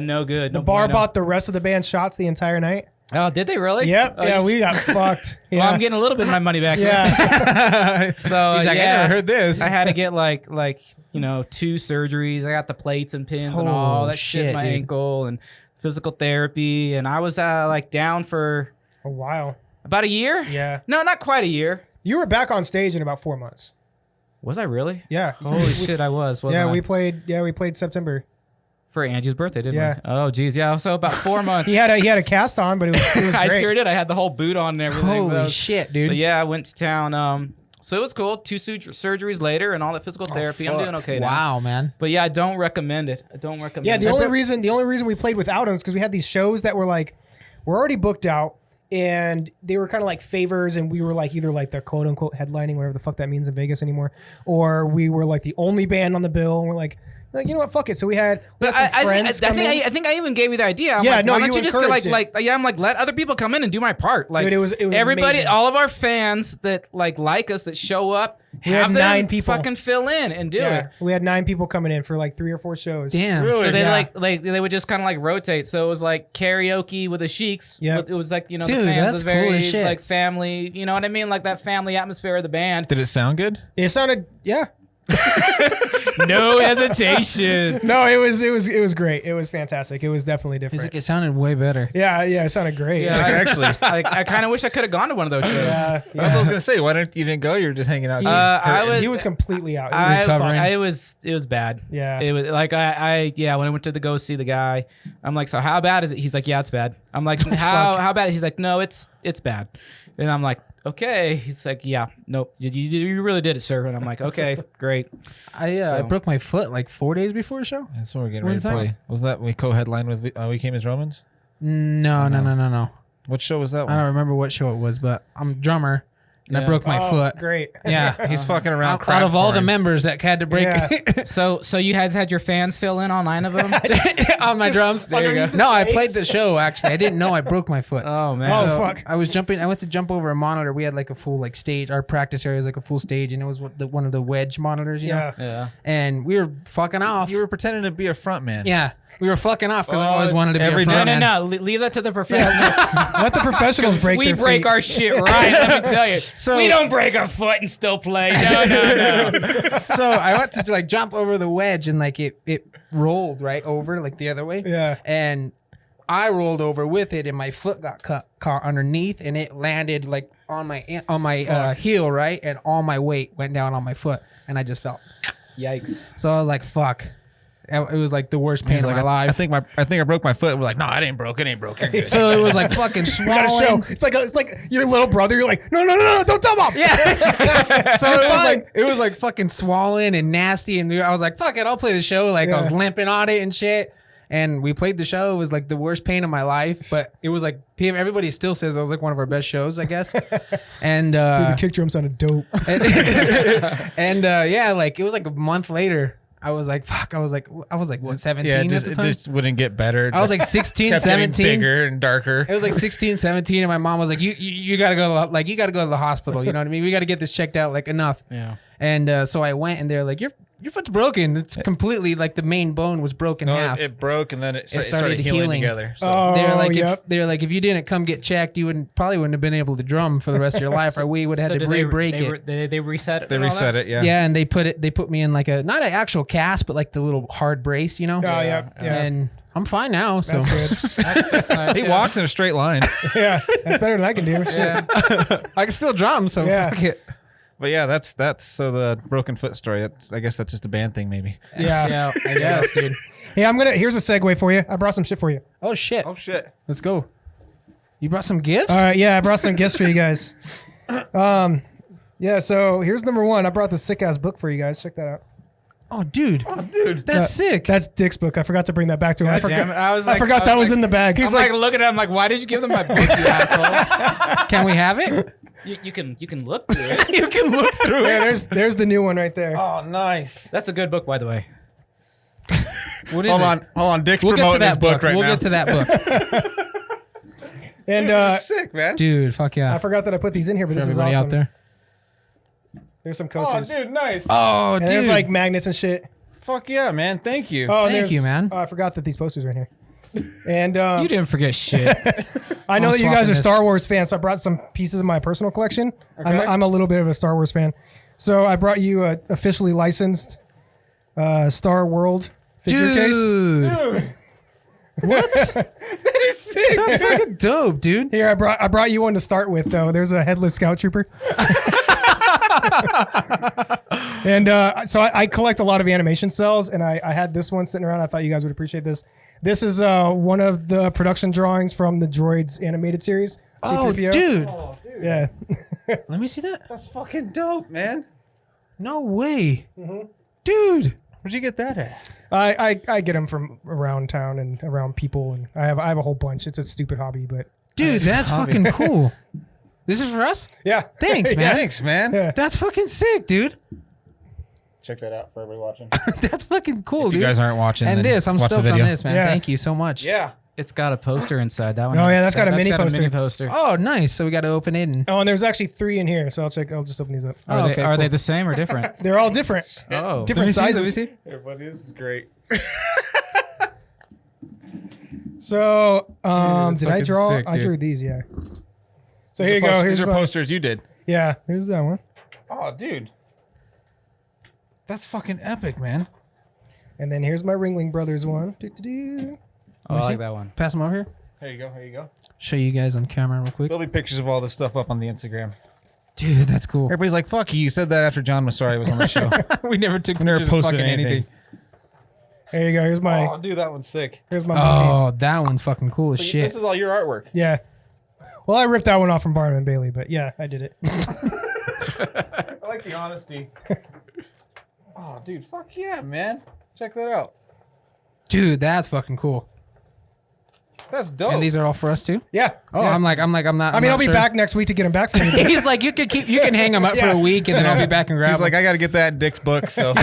no good. The bar bought the rest of the band shots the entire night. Oh, did they really? Yep. Oh, Yeah, we got fucked. Yeah. Well, I'm getting a little bit of my money back. Yeah. So He's like, yeah, I never heard this. I had to get like 2 surgeries. I got the plates and pins and all Oh, that shit in my shit, dude. ankle and physical therapy. And I was like down for A while. about a year. Yeah. No, not quite a year. You were back on stage in about 4 months. Was I really? Yeah. Holy shit, I was. Wasn't Yeah, I? we played September. For Angie's birthday, didn't Yeah. we? Oh, geez, yeah. So about 4 months. He had a cast on, but it was I great. sure did. I had the whole boot on and everything. But Holy shit, dude. But yeah, I went to town. So it was cool. 2 surgeries later and all that physical therapy. I'm doing okay now. Wow, man. But yeah, I don't recommend it. I don't recommend Yeah, it. the only reason we played without him is because we had these shows that were like, we're already booked out, and they were kind of like favors, and we were like either like the quote unquote headlining, whatever the fuck that means in Vegas anymore, or we were like the only band on the bill, and we're like you know what, fuck it. So we had But some I friends come in. think I even gave you the idea. I'm Yeah, like, no, why don't you you just get encouraged it. I'm like, let other people come in and do my part. Like, Dude, it was everybody, amazing. all of our fans that like us that show up, We had have them 9 people. fucking fill in and do Yeah, it. we had 9 people coming in for like 3 or 4 shows. Damn. Really? So they Yeah. like they would just kind of like rotate. So it was like karaoke with the Sheiks. Yeah. It was like the Dude, fans that's was cool very as shit. like family. You know what I mean? Like that family atmosphere of the band. Did it sound good? It sounded No hesitation. No, it was great. It was fantastic. It was definitely He's different. like, it sounded way better. Yeah, it sounded great. Yeah, Actually, I kind of wish I could have gone to one of those shows. yeah, that's what I was gonna say. Why didn't you didn't go? You were just hanging out. he was completely out. He was recovering. It was bad. Yeah. It was like when I went to go see the guy, I'm like, so how bad is it? He's like, yeah, it's bad. I'm like, how bad? He's like, no, it's bad. And I'm like, okay. He's like, yeah, nope, you really did it, sir. And I'm like, okay, great. I So- broke my foot like 4 days before the show. That's what we're getting What ready is to that? play. Was that we co-headlined with We Came as Romans? No. What show was that I one? don't remember what show it was, but I'm a drummer and I Yeah. broke my foot. Great. Yeah. He's fucking around. Out of all the crap members that had to break Yeah. So you guys had your fans fill in, all 9 of them? on my drums. There you go. underneath No, I his played face. the show actually. I didn't know I broke my foot. Oh man. Oh, So fuck. I was jumping. I went to jump over a monitor. We had like a full like stage. Our practice area was like a full stage, and it was one of the wedge monitors, you know. Yeah. Yeah. And we were fucking off. You were pretending to be a front man. yeah, we were fucking off because I always wanted to be every a day. front No, man. leave that to the professionals. Let the professionals break We their break feet. our shit right. Let me tell you. So- we don't break our foot and still play. No. So I went to like jump over the wedge, and like it rolled right over like the other way. Yeah. And I rolled over with it, and my foot got caught underneath, and it landed like on my heel, right, and all my weight went down on my foot, and I just fell. Yikes. So I was like, "Fuck!" It was like the worst pain He's of like, my life. I think I broke my foot. We're like, no, it ain't broke. It ain't broke. You're good. So it was like fucking We gotta show. swollen. It's like your little brother. You're like, no, don't tell mom. Yeah. So it was like fucking swollen and nasty, and I was like, "Fuck it, I'll play the show." Like I was Yeah. limping on it and shit. And we played the show. It was like the worst pain of my life, but it was like everybody still says it was like one of our best shows, I guess. And Dude, the kick drum sounded dope. and yeah, like it was like a month later. I was like, fuck. I was like, what, 17 yeah, at the it time? just wouldn't get better. I was Just like 16, kept getting 17. bigger and darker. It was like 16, 17, and my mom was like, you gotta go, like you gotta go to the hospital. You know what I mean? We gotta get this checked out, like enough. Yeah. And so I went, and they're like, your foot's broken. It's completely like the main bone was broken No, half. it broke and then it started started healing healing. together. So Oh, They were like, yep. if you didn't come get checked, you probably wouldn't have been able to drum for the rest of your life, or we would have had to re-break it. They reset it. they and all reset that? it. Yeah. Yeah, and they put me in like not an actual cast, but like the little hard brace, you know. Oh, yeah. And I'm fine now. So That's good. That's nice. He yeah. walks in a straight line. Yeah, that's better than I can do. Shit. Yeah. I can still drum. So Yeah. fuck it. But yeah, that's so the broken foot story. I guess that's just a band thing, maybe. Yeah. Yeah. I guess, dude. Hey, here's a segue for you. I brought some shit for you. Oh shit. Shit. Let's go. You brought some gifts? All right, yeah, I brought some gifts for you guys. Yeah, so here's number 1. I brought this sick ass book for you guys. Check that out. Oh, dude. That's sick. That's Dick's book. I forgot to bring that back to him. I Damn it. forgot, I was like, forgot that was in the bag. He's like looking at him like, why did you give them my book, you asshole? Can we have it? You can look through it. You can look through yeah, there's the new one right there. Oh, nice. That's a good book, by the way. What is Hold it? on. Dick's We'll get to promoting his that book book. right We'll now. get to that book. And Sick, man. Dude, fuck yeah. I forgot that I put these in here, but For this is everybody awesome. out there. There's some Oh, coasters. dude, nice. Oh, And there's like magnets and shit. Fuck yeah, man. Thank you. Oh, and Thank there's- you, man. Oh, I forgot that these posters are in here. And You didn't forget shit. I know I'm that you guys swapping are this. Star Wars fans, so I brought some pieces of my personal collection. Okay. I'm a little bit of a Star Wars fan. So I brought you a officially licensed Star World figure case. Dude, That is sick. that's fucking dope, dude. Here, I brought you one to start with, though. There's a headless scout trooper. And so I collect a lot of animation cells, and I had this one sitting around. I thought you guys would appreciate this. This is one of the production drawings from the Droids animated series. Oh, C-3PO. dude. Yeah. Let me see that. That's fucking dope, man. No way. Dude. Where'd you get that at? I get them from around town and around people, and I have a whole bunch. It's a stupid hobby, but Dude, that's fucking cool. This is for us? yeah. Thanks, man. Thanks, man. Yeah. That's fucking sick, dude. Check that out for everybody watching. That's fucking cool, If dude. you guys aren't watching, and then this, I'm watch the stoked on video. this, man. Yeah. Thank you so much. Yeah. It's got a poster inside. That one. Oh, has- yeah, that's got a mini got poster. A mini poster. Oh, nice. So we got to open it. And Oh, and there's actually 3 in here, so I'll just open these up. Are, okay, are they cool. the same or different? They're all different. Oh, Different sizes. Here, buddy, this is great. So, that's did I fucking draw? sick, I dude. drew these, yeah. So here you go. Here's These are my, posters you did. yeah, here's that one. Oh, dude. That's fucking epic, man. And then here's my Ringling Brothers one. Do-do-do. I like that one. pass them over here. Here you go. Here you go. Show you guys on camera real quick. There'll be pictures of all this stuff up on the Instagram. Dude, that's cool. Everybody's like, fuck you. You said that after John Masari was on the show. we never took never pictures of posted fucking anything. There you go. Here's my Oh, dude, that one's sick. here's my monkey. Oh, that one's fucking cool as So shit. This is all your artwork. Yeah. Well, I ripped that one off from Barnum and Bailey, but yeah, I did it. I like the honesty. Oh, dude, fuck yeah, man. Check that out. Dude, that's fucking cool. That's dope. And these are all for us too. Yeah. Oh, yeah. I'm not. I mean, I'll be back next week to get them back from you. He's like, you can hang them up for a week, and then I'll be back and grab He's them. like, I got to get that in Dick's book. So,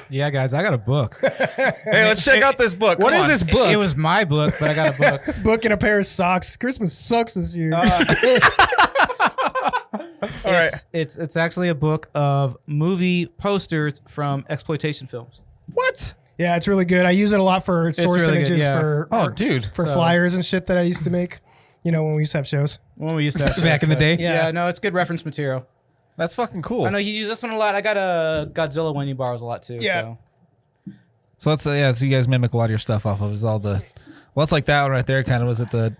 Yeah, guys, I got a book. hey, let's check out this book. What Come is on. this book? It was my book, but I got a book. Book and a pair of socks. Christmas sucks this year. All right. It's actually a book of movie posters from exploitation films. What? Yeah, it's really good. I use it a lot for source really good, images yeah. for Oh, dude. for So- flyers and shit that I used to make. You know, when we used to have shows. When we used to have Back in the day? Yeah, no, it's good reference material. That's fucking cool. I know you use this one a lot. I got a Godzilla one he borrows a lot too. Yeah. So. So let's so you guys mimic a lot of your stuff off of is all the well, it's like that one right there. Kind of was it the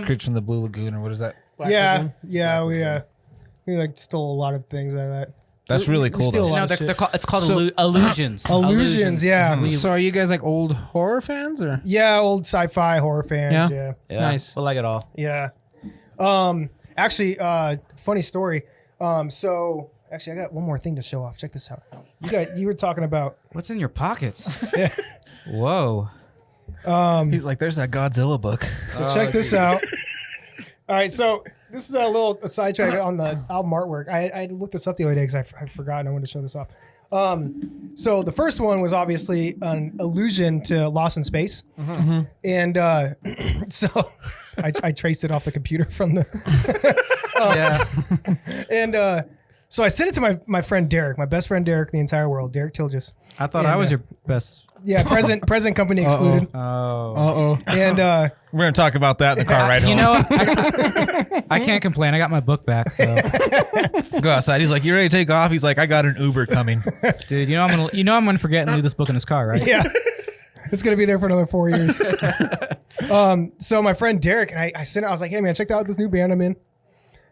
creature from the Blue Lagoon or what is that? Yeah, we like stole a lot of things out of that. That's really We cool. steal a Though. lot No, of they're shit. called, it's called So- illusions. Illusions, yeah. So are you guys like old horror fans or? Yeah, old sci-fi horror fans. Yeah? Yeah. Nice. We like it all. Yeah. Actually, funny story. So actually, I got one more thing to show off. Check this out. You were talking about. What's in your pockets? Yeah. Whoa. He's like, there's that Godzilla book. So check this out. All right, so this is a little sidetrack on the album artwork. I looked this up the other day because I forgot and I wanted to show this off. So the first one was obviously an allusion to Lost in Space, and so I traced it off the computer from the Yeah. and so I sent it to my friend Derek, my best friend Derek in the entire world, Derek Tilges. I thought And, I was your best. Yeah, present company excluded, Oh. and We're gonna talk about that in the car ride home. You know, I can't complain. I got my book back. So, Go outside. He's like, you ready to take off? He's like, I got an Uber coming. dude, I'm gonna forget and leave this book in his car, right? yeah. It's gonna be there for another 4 years. So my friend Derek and I sent it. I was like, "Hey man, check out this new band I'm in."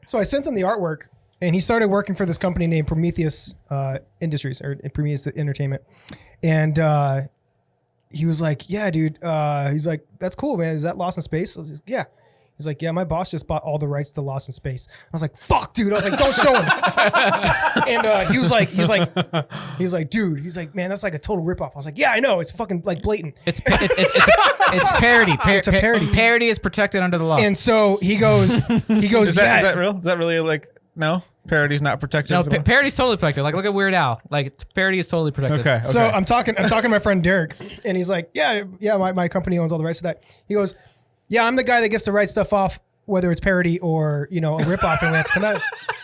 So I sent him the artwork, and he started working for this company named Prometheus Industries or Prometheus Entertainment, and he was like, "Yeah, dude." He's like, "That's cool, man. Is that Lost in Space?" I was like, "Yeah." He's like, "Yeah, my boss just bought all the rights to Lost in Space." I was like, "Fuck, dude!" I was like, "Don't show him." And he was like, "Dude," he's like, "Man, that's like a total ripoff." I was like, "Yeah, I know. It's fucking like blatant." It's parody. It's a parody. Parody is protected under the law. And so he goes, Is "Yeah." that real? Is that really like no? Parody's not protected. no, parody's totally protected. Like, look at Weird Al. Like, parody is totally protected. Okay. So I'm talking to my friend Derek, and he's like, "Yeah, my company owns all the rights to that." He goes, "Yeah, I'm the guy that gets to write stuff off whether it's parody or a ripoff, and we have to come out.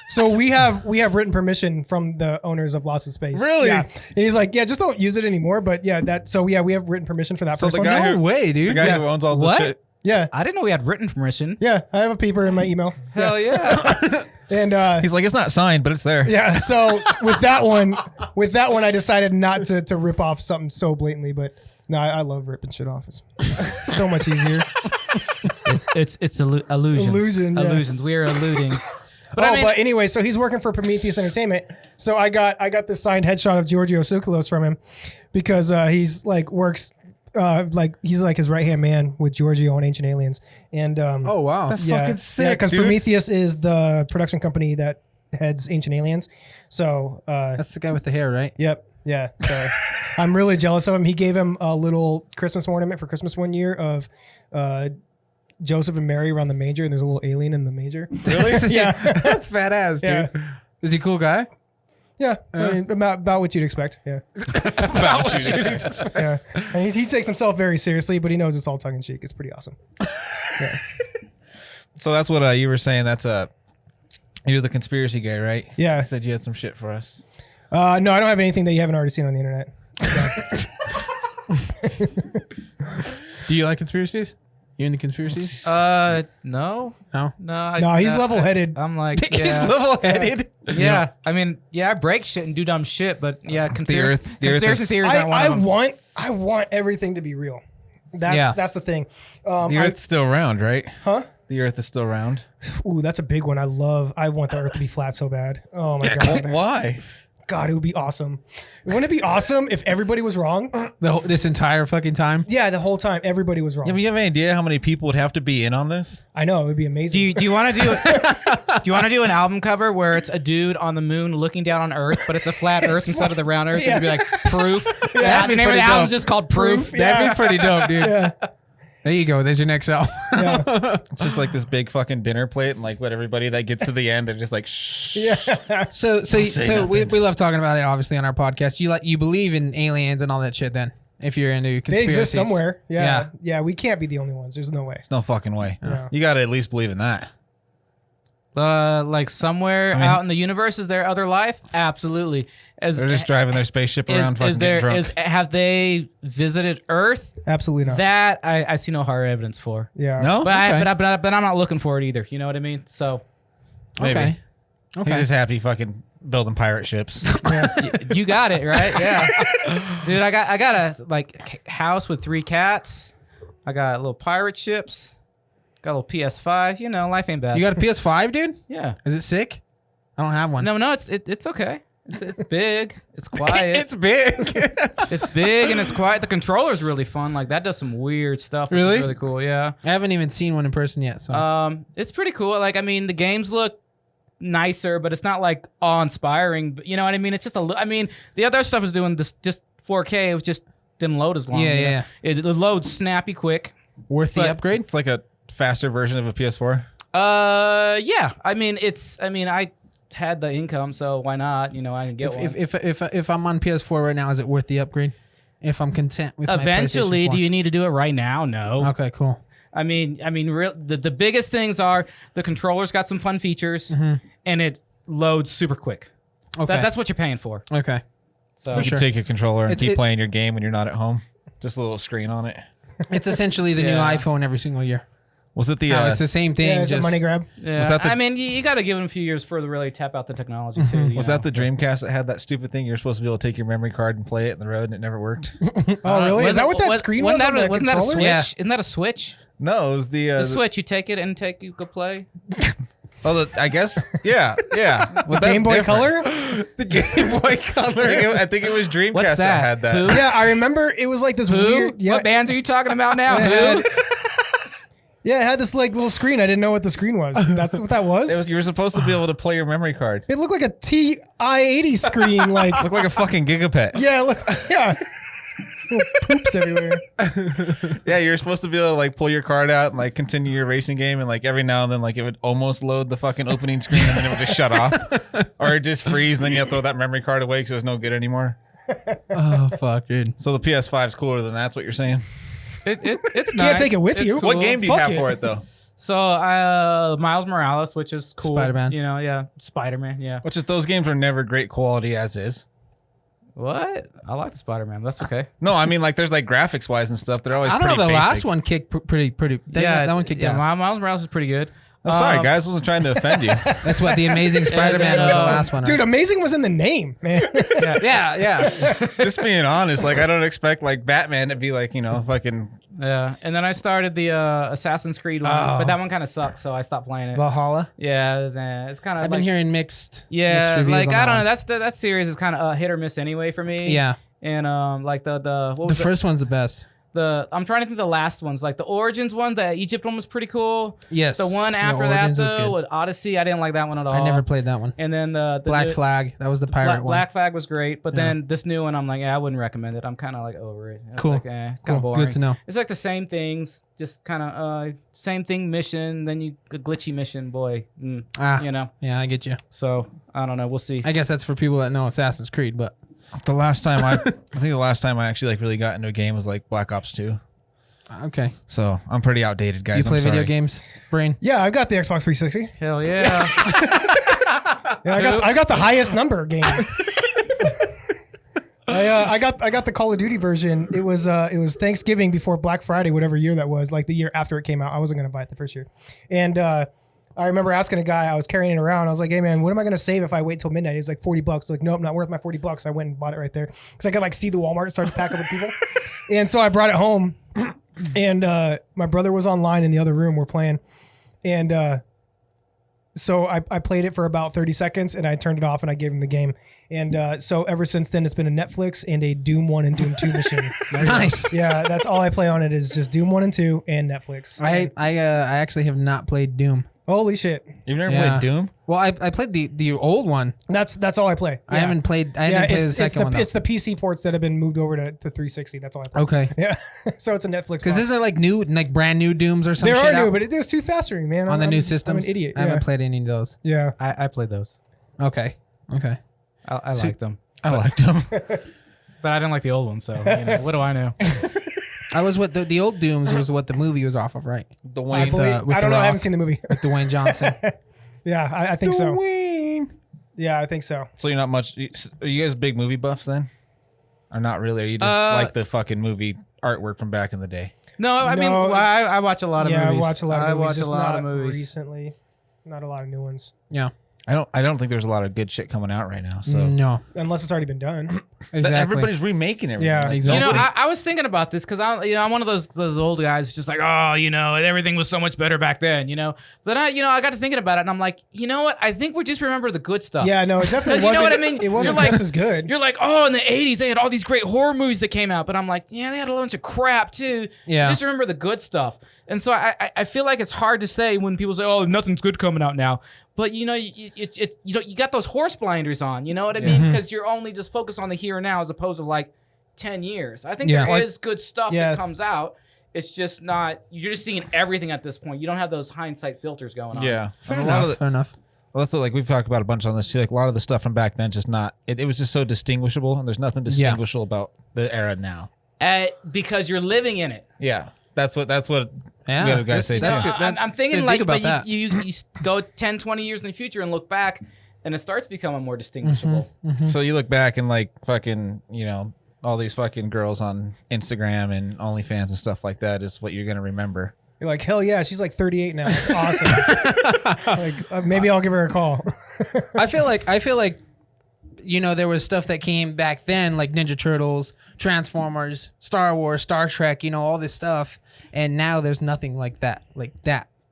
So we have written permission from the owners of Lost in Space. Really? Yeah. And he's like, yeah, just don't use it anymore. But yeah, we have written permission for that So first the one. guy No who- way, dude. The guy Yeah. who owns all the What? shit. Yeah, I didn't know we had written permission. yeah, I have a paper in my email. Hell yeah. And He's like, it's not signed, but it's there. yeah, so with that one, I decided not to rip off something so blatantly. But no, I love ripping shit off. It's so much easier. It's illusions. Illusion, yeah. Illusions. We are alluding. But anyway, so he's working for Prometheus Entertainment. So I got this signed headshot of Giorgio Tsoukalos from him because he's like works he's like his right hand man with Giorgio on Ancient Aliens. And Oh wow. That's yeah, fucking sick, yeah, because dude. Prometheus is the production company that heads Ancient Aliens. So That's the guy with the hair, right? yep, yeah. So I'm really jealous of him. He gave him a little Christmas ornament for Christmas one year of Joseph and Mary around the manger, and there's a little alien in the manger. Really? Yeah. That's badass, dude. Yeah. Is he a cool guy? Yeah, I mean, about what you'd expect. Yeah, About what you did. yeah. I mean, he takes himself very seriously, but he knows it's all tongue in cheek. It's pretty awesome. Yeah, So that's what you were saying. That's you're the conspiracy guy, right? yeah. I said you had some shit for us. No, I don't have anything that you haven't already seen on the internet. Do you like conspiracies? You into conspiracies? No. No. No, he's level-headed. I'm like, He's yeah. level-headed. Yeah. I mean, yeah, I break shit and do dumb shit, but yeah, the Earth conspiracy is- theories aren't one of them. I want everything to be real. Yeah. That's the thing. The Earth's still round, right? Huh? The Earth is still round. Ooh, that's a big one. I want the Earth to be flat so bad. Oh my god. Why? God, it would be awesome. Wouldn't it be awesome if everybody was wrong? This entire fucking time? Yeah, the whole time everybody was wrong. Yeah, but you have any idea how many people would have to be in on this? I know, it would be amazing. Do you want to do an album cover where it's a dude on the moon looking down on Earth, but it's a flat Earth instead of the round Earth? Yeah. It'd be like Proof. that'd The be name of pretty the album's dope. just called Proof. That'd be pretty dope, dude. Yeah. There you go. There's your next album. Yeah. It's just like this big fucking dinner plate, and like what everybody that gets to the end, they're just like, shh. Yeah. So we love talking about it, obviously, on our podcast. You believe in aliens and all that shit, then? If you're into They conspiracies. exist somewhere. Yeah. Yeah, we can't be the only ones. There's no way. No fucking way. Yeah. You got to at least believe in that. Like somewhere out in the universe, is there other life? Absolutely. They're just driving their spaceship around, fucking getting drunk. Have they visited Earth? Absolutely not. That I see no hard evidence for. Yeah. No? But Okay. but I'm not looking for it either. You know what I mean? So Maybe. Okay. He's just happy fucking building pirate ships. you got it right. Yeah, dude. I got a house with 3 cats. I got little pirate ships. Got a little PS5. You know, life ain't bad. You got a PS5, dude? Yeah. Is it sick? I don't have one. No, it's okay. It's big. It's quiet. It's big. It's big and it's quiet. The controller's really fun. Like that does some weird stuff. Which Really? is really cool. Yeah. I haven't even seen one in person yet. So It's pretty cool. Like I mean, the games look nicer, but it's not like awe-inspiring. But you know what I mean? It's just I mean, the other stuff is doing this just 4K. It was just didn't load as long. Yeah, you know? yeah. It loads snappy quick. worth the but- upgrade? It's like a faster version of a PS4. Yeah. I mean, I had the income, so why not? You know, I can get one. If I'm on PS4 right now, is it worth the upgrade? If I'm content with Eventually, my PlayStation 4? do you need to do it right now? No. Okay, cool. I mean, the biggest things are the controller's got some fun features, and it loads super quick. Okay, That's what you're paying for. okay. So You sure. can take your controller and It's- keep playing your game when you're not at home. Just a little screen on it. It's essentially the new Yeah. iPhone every single year. Was it the? No, it's the same thing. Yeah, it's a just money grab. yeah, Was that the- I mean, you got to give them a few years for to really tap out the technology too. was that the Dreamcast that had that stupid thing? You're supposed to be able to take your memory card and play it in the road, and it never worked. Oh, really? Is that what that screen was on the Wasn't that a controller? switch? Yeah. Isn't that a switch? No, it was the. The switch. You take it and you go play. I guess. Yeah. Well, that's Game Boy different. Color? the Game Boy Color. I think it was Dreamcast What's that? had that. Who? Yeah, I remember it was like this weird. Yeah, What bands are you talking about now? Yeah. Who? yeah, it had this like little screen. I didn't know what the screen was. That's what that was. You were supposed to be able to play your memory card. It looked like a TI-80 screen. Like, Looked like a fucking gigapet. yeah, yeah. Little poops everywhere. Yeah, you're supposed to be able to like pull your card out and like continue your racing game, and like every now and then like it would almost load the fucking opening screen and then it would just shut off, or it just freeze and then you have to throw that memory card away because it was no good anymore. Oh fuck, dude. So the PS5 is cooler than that's what you're saying. It's Can't take it with It's you. cool. What game do you Fuck have it. for it though? So Miles Morales, which is cool. Spider-Man. You know, yeah. Spider-Man, yeah. Which is those games are never great quality as is. What? I like the Spider-Man. That's okay. No, I mean like there's like graphics wise and stuff. They're always. I don't know. pretty The basic. last one kicked pretty. That one kicked ass. Miles Morales is pretty good. I'm sorry, guys. Wasn't trying to offend you. That's what the Amazing Spider-Man was the last one. Dude, amazing was in the name, man. yeah. Just being honest, like I don't expect like Batman to be like fucking. Yeah, and then I started the Assassin's Creed one, but that one kind of sucked, so I stopped playing it. Valhalla. Yeah, it's kind of. I've been hearing mixed. Yeah, mixed reviews like on I don't that know. one. That series is kind of hit or miss anyway for me. Yeah. And like what The was first one's the best. I'm trying to think of the last ones. Like the Origins one, the Egypt one was pretty cool. Yes. The one after that Origins was though, good. with Odyssey, I didn't like that one at all. I never played that one. And then the Black new- Flag. That was the pirate one. Black Flag was great, but Yeah. then this new one, I'm like, I wouldn't recommend it. I'm kind of like over it. It's Cool. Like, it's kind Cool. of boring. Good to know. It's like the same things, just kind of same thing mission. Then a glitchy mission, boy. You know. Yeah, I get you. So I don't know. We'll see. I guess that's for people that know Assassin's Creed, but The last time I think the last time I actually like really got into a game was like Black Ops 2. okay. So I'm pretty outdated, guys. You play I'm video sorry. games, Brain? Yeah, I've got the Xbox 360. Hell yeah. Yeah, I got the highest number game. I got the Call of Duty version. It was Thanksgiving before Black Friday, whatever year that was, like the year after it came out. I wasn't gonna buy it the first year, and I remember asking a guy, I was carrying it around. I was like, "Hey man, what am I gonna save if I wait till midnight?" He was like, $40. Like, nope, not worth my $40. I went and bought it right there because I could like see the Walmart start to pack up with people, and so I brought it home, and my brother was online in the other room. We're playing, and so I played it for about 30 seconds and I turned it off and I gave him the game. And so ever since then, it's been a Netflix and a Doom 1 and Doom 2 machine. Nice. Yeah, that's all I play on it is just Doom 1 and 2 and Netflix. I actually have not played Doom. Holy shit. You've never Yeah. played Doom? Well, I played the old one. That's all I play. I Yeah. haven't played. I Yeah, didn't play the it's second one. Though. it's the PC ports that have been moved over to 360. That's all I play. Okay. Yeah. So it's a Netflix. Because box. isn't like new, like brand new Dooms or something? There are new, but it was too fast for me, man. on the I'm- new I'm systems. an idiot. I haven't Yeah. played any of those. Yeah. I played those. Okay. Okay. I liked them, I liked him. but I didn't like the old one. So what do I know? I was what the old Dooms was what the movie was off of, right? The I, Wayne. believe, with I The don't know. I Rock. haven't seen the movie. With Dwayne Johnson. Yeah, I think so. Wayne. Yeah, I think so. So you're not much. Are you guys big movie buffs then? Or not really? Are you just like the fucking movie artwork from back in the day? No, I mean No. I watch a lot of Yeah, movies. I watch a lot of movies. watch just a lot not of movies. recently. Not a lot of new ones. Yeah. I don't think there's a lot of good shit coming out right now. So No. Unless it's already been done. Exactly. everybody's remaking everything. Yeah. Like, Exactly. You know, I was thinking about this because I'm one of those old guys who's just like, oh, everything was so much better back then, But I got to thinking about it, and I'm like, you know what? I think we just remember the good stuff. Yeah, no, it definitely You know wasn't. what I mean? It wasn't You're like- just as good. You're like, oh, in the 80s, they had all these great horror movies that came out. But I'm like, yeah, they had a bunch of crap, too. Yeah. Just remember the good stuff. And so I feel like it's hard to say when people say, oh, nothing's good coming out now. But, you got those horse blinders on. You know what I mean? Because you're only just focused on the here and now as opposed to, like, 10 years. I think Yeah. there is good stuff Yeah. that comes out. It's just not, you're just seeing everything at this point. You don't have those hindsight filters going on. yeah. Fair And a lot of enough. the, Fair enough. well, that's what, like we've talked about a bunch on this too. Like a lot of the stuff from back then, just not. It was just so distinguishable, and there's nothing distinguishable about the era now. Because you're living in it. Yeah, that's what Yeah. the other guys say that's too. good. That- I'm thinking didn't like, think but about that. you go 10, 20 years in the future and look back, and it starts becoming more distinguishable. So you look back and like fucking, all these fucking girls on Instagram and OnlyFans and stuff like that is what you're gonna remember. You're like, hell yeah, she's like 38 now. It's awesome. Maybe I'll give her a call. I feel like there was stuff that came back then like Ninja Turtles, Transformers, Star Wars, Star Trek, all this stuff, and now there's nothing like that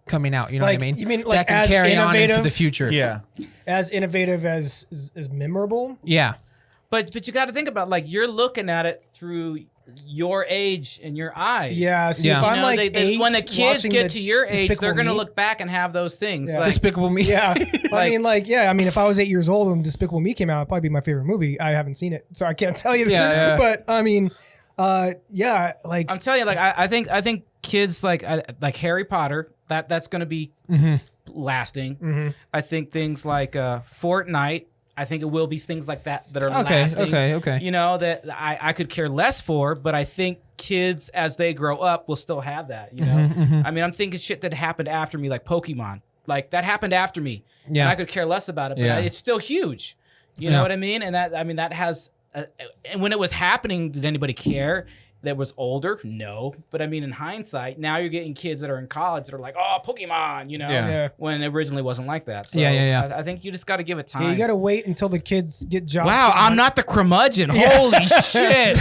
coming out. You know Like, what I mean? you mean, like, that can as carry on into innovative? the future? Yeah, As innovative as memorable. Yeah. But you got to think about like you're looking at it through your age and your eyes. Yeah. See, Yeah. if I'm like eight, when the kids watching get the to your age, Despicable they're gonna Me- look back and have those things. Yeah. Like, Despicable Me. Yeah. Like- I mean, if I was 8 years old and Despicable Me came out, it'd probably be my favorite movie. I haven't seen it, so I can't tell you the Yeah, truth. yeah. But I mean, yeah, like I'm telling you, like I think kids like Harry Potter that's gonna be lasting. I think things like Fortnite. I think it will be things like that are Okay. lasting. Okay. Okay. That I could care less for, but I think kids as they grow up will still have that. You know, I mean, I'm thinking shit that happened after me, like Pokemon. Like that happened after me, and I could care less about it, but it's still huge. You know what I mean? And that has. And when it was happening, did anybody care? That was older? No. But I mean, in hindsight, now you're getting kids that are in college that are like, oh, Pokemon, you know, when it originally wasn't like that. So I think you just got to give it time. Yeah, you got to wait until the kids get jobs. Wow, I'm not the curmudgeon. Holy shit.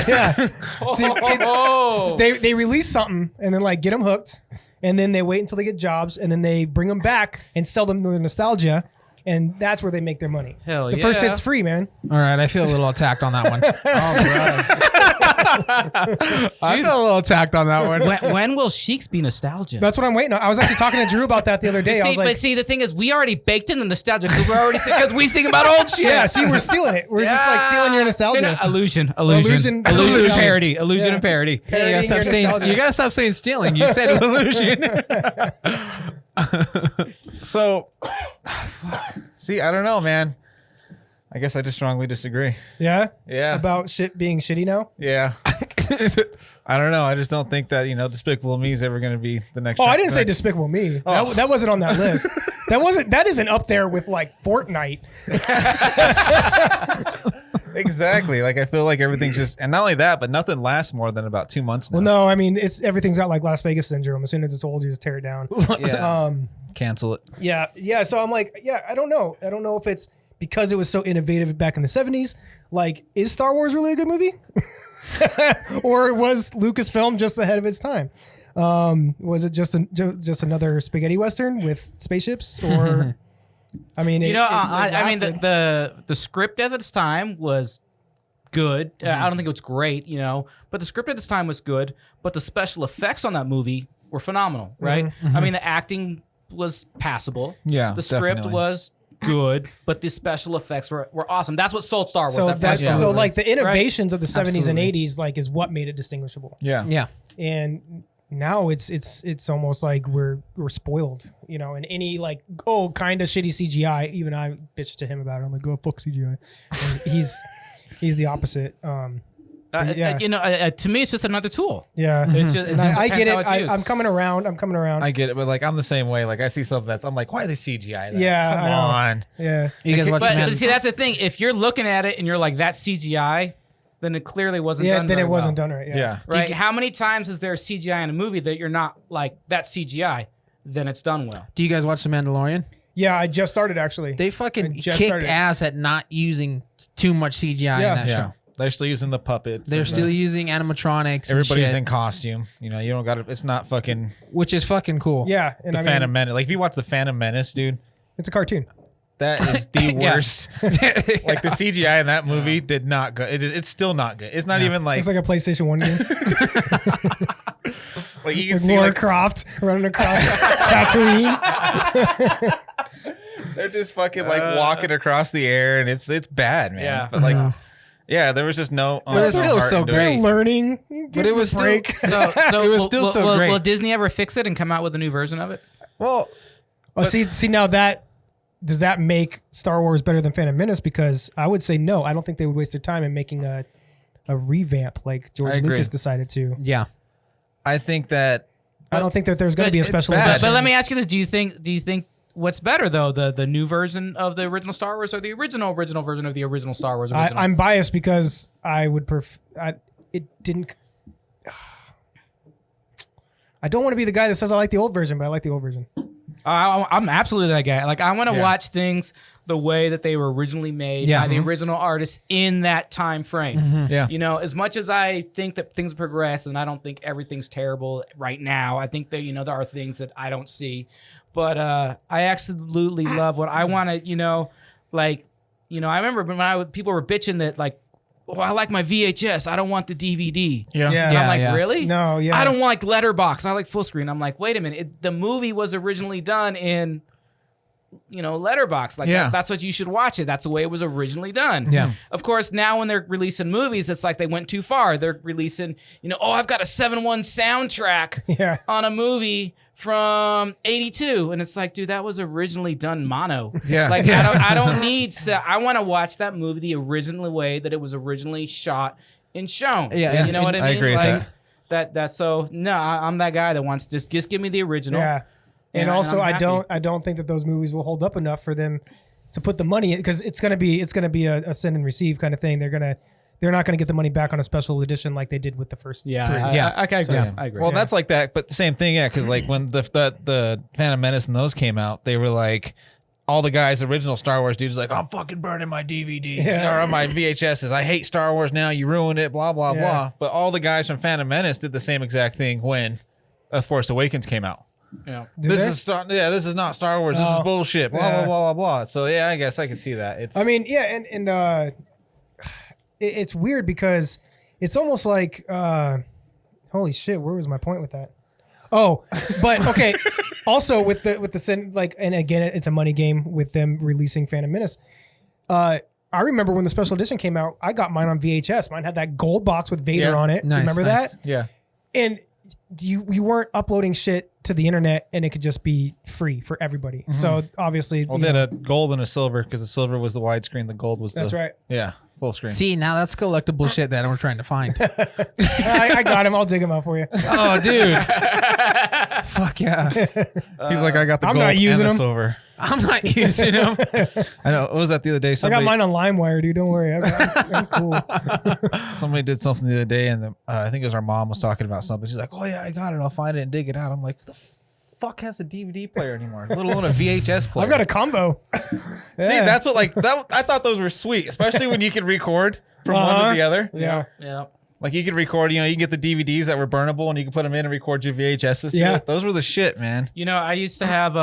They release something and then like get them hooked, and then they wait until they get jobs, and then they bring them back and sell them the nostalgia. And that's where they make their money. Hell the first hit's free, man. All right, I feel a little attacked on that one. I feel a little attacked on that one. When will Sheiks be nostalgia? That's what I'm waiting on. I was actually talking to Drew about that the other day. I was like, but see, the thing is, we already baked in the nostalgia because we sing about old shit. Yeah, see, we're stealing it. We're just like stealing your nostalgia. Illusion, parody, illusion and parody. Hey, you gotta stop saying stealing. You said illusion. So, see, I don't know, man. I guess I just strongly disagree. Yeah? Yeah. About shit being shitty now? Yeah. I don't know. I just don't think that, Despicable Me is ever going to be the next. Oh, I didn't say Despicable Me. That wasn't on that list. That isn't up there with like Fortnite. Exactly. Like, I feel like everything's just, and not only that, but nothing lasts more than about 2 months now. Well, no, I mean, everything's got like Las Vegas syndrome. As soon as it's old, you just tear it down. Yeah. Cancel it. Yeah. So I'm like, I don't know. I don't know if it's because it was so innovative back in the 70s. Like, is Star Wars really a good movie? Or was Lucasfilm just ahead of its time? Was it just another spaghetti western with spaceships? Or I mean, the script at its time was good. I don't think it was great, but the script at its time was good. But the special effects on that movie were phenomenal, right? I mean, the acting was passable. Yeah, the script definitely. was good, but the special effects were awesome. That's what sold Star Wars. So like the innovations of the 70s and Absolutely. 80s like is what made it distinguishable. Yeah. And now it's almost like we're spoiled, and any like kind of shitty CGI. Even I bitched to him about it. I'm like, go fuck CGI. And he's the opposite. To me, it's just another tool. Yeah, It's just, and I get how it. it's used. I'm coming around. I get it, but like I'm the same way. Like I see something I'm like, why are they CGI that? Yeah, Come I know. on. Yeah, You guys watch But see, that's the thing. If you're looking at it and you're like, that's CGI, then it clearly wasn't done then very it wasn't well. done right. Yeah. Right? How many times is there CGI in a movie that you're not like, that's CGI, then it's done well? Do you guys watch The Mandalorian? Yeah, I just started actually. They fucking I just kicked started. ass at not using too much CGI in that Yeah. show. They're still using the puppets. They're and still using animatronics. everybody's and in costume. You don't got to. It's not fucking which is fucking cool. Yeah, and the I mean, Phantom Menace. Like if you watch the Phantom Menace, dude, it's a cartoon. that is the Yeah. worst. Like the CGI in that movie did not go. It's still not good. It's not even like It's like a PlayStation 1 game. like you can Like see Lara like Croft running across Tatooine. they're just fucking like walking across the air, and it's bad, man. Yeah. But like, yeah, there was just no. But it's still heart so into it. great. They're learning. But it was still break. So It was still so great. Will Disney ever fix it and come out with a new version of it? Well, See now does that make Star Wars better than Phantom Menace? Because I would say no. I don't think they would waste their time in making a revamp like I George agree. Lucas decided to. Yeah. I think that I don't think that there's going to be a it's special bad. edition. But let me ask you this: Do you think what's better though, the new version of the original Star Wars or the original version of the original Star Wars? Original? I'm biased because I would it didn't. I don't want to be the guy that says I like the old version, but I like the old version. I'm absolutely that guy. Like I want to Yeah. watch things the way that they were originally made Yeah. by the original artists in that time frame. yeah. As much as I think that things progress, and I don't think everything's terrible right now. I think that there are things that I don't see, but I absolutely love what I want to. I remember when people were bitching that like, oh, I like my VHS. I don't want the DVD. Yeah. And I'm like, yeah. really? No, yeah. I don't like letterbox. I like full screen. I'm like, wait a minute. The movie was originally done in, letterbox. Like Yeah. that's what you should watch it. That's the way it was originally done. Yeah. Of course, now when they're releasing movies, it's like they went too far. They're releasing, I've got a 7-1 soundtrack Yeah. on a movie from 82, and it's like, dude, that was originally done mono. Yeah. Like I don't need. I want to watch that movie the original way that it was originally shot and shown. Yeah, You know what I mean? I agree with that. So no, I'm that guy that wants just give me the original. Yeah. And And also, I'm happy. I don't think that those movies will hold up enough for them to put the money in, because it's gonna be a send and receive kind of thing. They're not gonna get the money back on a special edition like they did with the first three. I agree. I agree. Well, that's like that, but the same thing, yeah. Because like when the Phantom Menace and those came out, they were like, all the guys, original Star Wars dudes, like, I'm fucking burning my DVDs or my VHSs. I hate Star Wars now. You ruined it. Blah blah blah. But all the guys from Phantom Menace did the same exact thing when Force Awakens came out. yeah. Did they? This is not Star Wars. This is bullshit. Blah blah blah blah blah. So yeah, I guess I can see that. It's. I mean, yeah, and it's weird because it's almost like, holy shit, where was my point with that? Oh, but okay. Also with the like, and again, it's a money game with them releasing Phantom Menace. I remember when the special edition came out, I got mine on VHS. Mine had that gold box with Vader on it. Nice, Remember nice. that? Yeah. And you weren't uploading shit to the internet, and it could just be free for everybody. So obviously, Well, you they know, had a gold and a silver because the silver was the widescreen, the gold was that's right. Yeah, full screen. See, now that's collectible shit that we're trying to find. I got him. I'll dig him out for you. Oh, dude. Fuck yeah. He's like, I got the I'm gold not using and the them. silver. I'm not using them. I know. What was that the other day? I Somebody, got mine on LimeWire, dude. Don't worry. I'm cool. somebody did something the other day, and I think it was our mom was talking about something. She's like, "Oh yeah, I got it. I'll find it and dig it out." I'm like, "Who the fuck has a DVD player anymore? Let alone a VHS player." I've got a combo. See, that's what like that. I thought those were sweet, especially when you could record from one to the other. Yeah. Yeah. Like you could record, you can get the DVDs that were burnable, and you can put them in and record your VHSs. To Yeah. it. Those were the shit, man. I used to have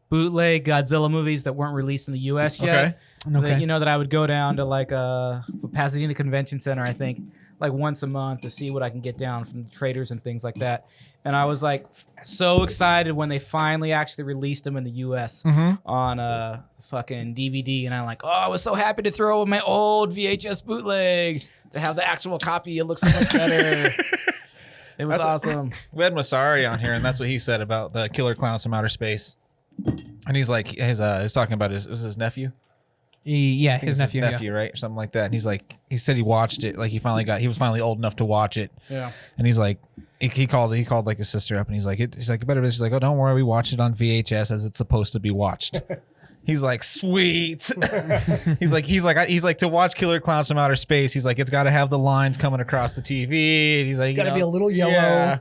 bootleg Godzilla movies that weren't released in the U.S. yet. Okay. That I would go down to Pasadena Convention Center, I think, like once a month to see what I can get down from the traders and things like that. And I was like so excited when they finally actually released them in the U.S. On fucking DVD, and I'm like, I was so happy to throw in my old VHS bootleg to have the actual copy. It looks so much better. It was awesome. We had Masari on here, and that's what he said about the Killer Clowns from Outer Space. And he's like, he's talking about his nephew. Yeah, I think his it's nephew. right, or something like that. And he's like, he said he watched it, like he was finally old enough to watch it. Yeah. And he's like, he called like his sister up, and he's like, better. She's like, oh, don't worry, we watched it on VHS as it's supposed to be watched. He's like, sweet. he's like to watch Killer Clowns from Outer Space. He's like, it's got to have the lines coming across the TV. And he's like, It's got to be a little yellow. Yeah.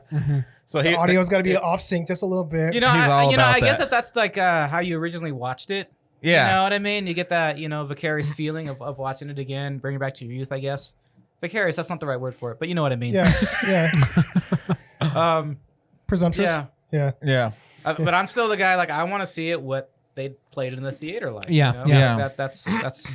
So The audio's got to be off sync just a little bit. He's all about I guess that. that's like how you originally watched it. Yeah. You know what I mean? You get that, vicarious feeling of watching it again, bring it back to your youth, I guess. Vicarious, that's not the right word for it, but you know what I mean. Yeah. Presumptuous. Yeah. Yeah. But I'm still the guy, like, I want to see it what they played it in the theater like. Yeah, yeah. Like that's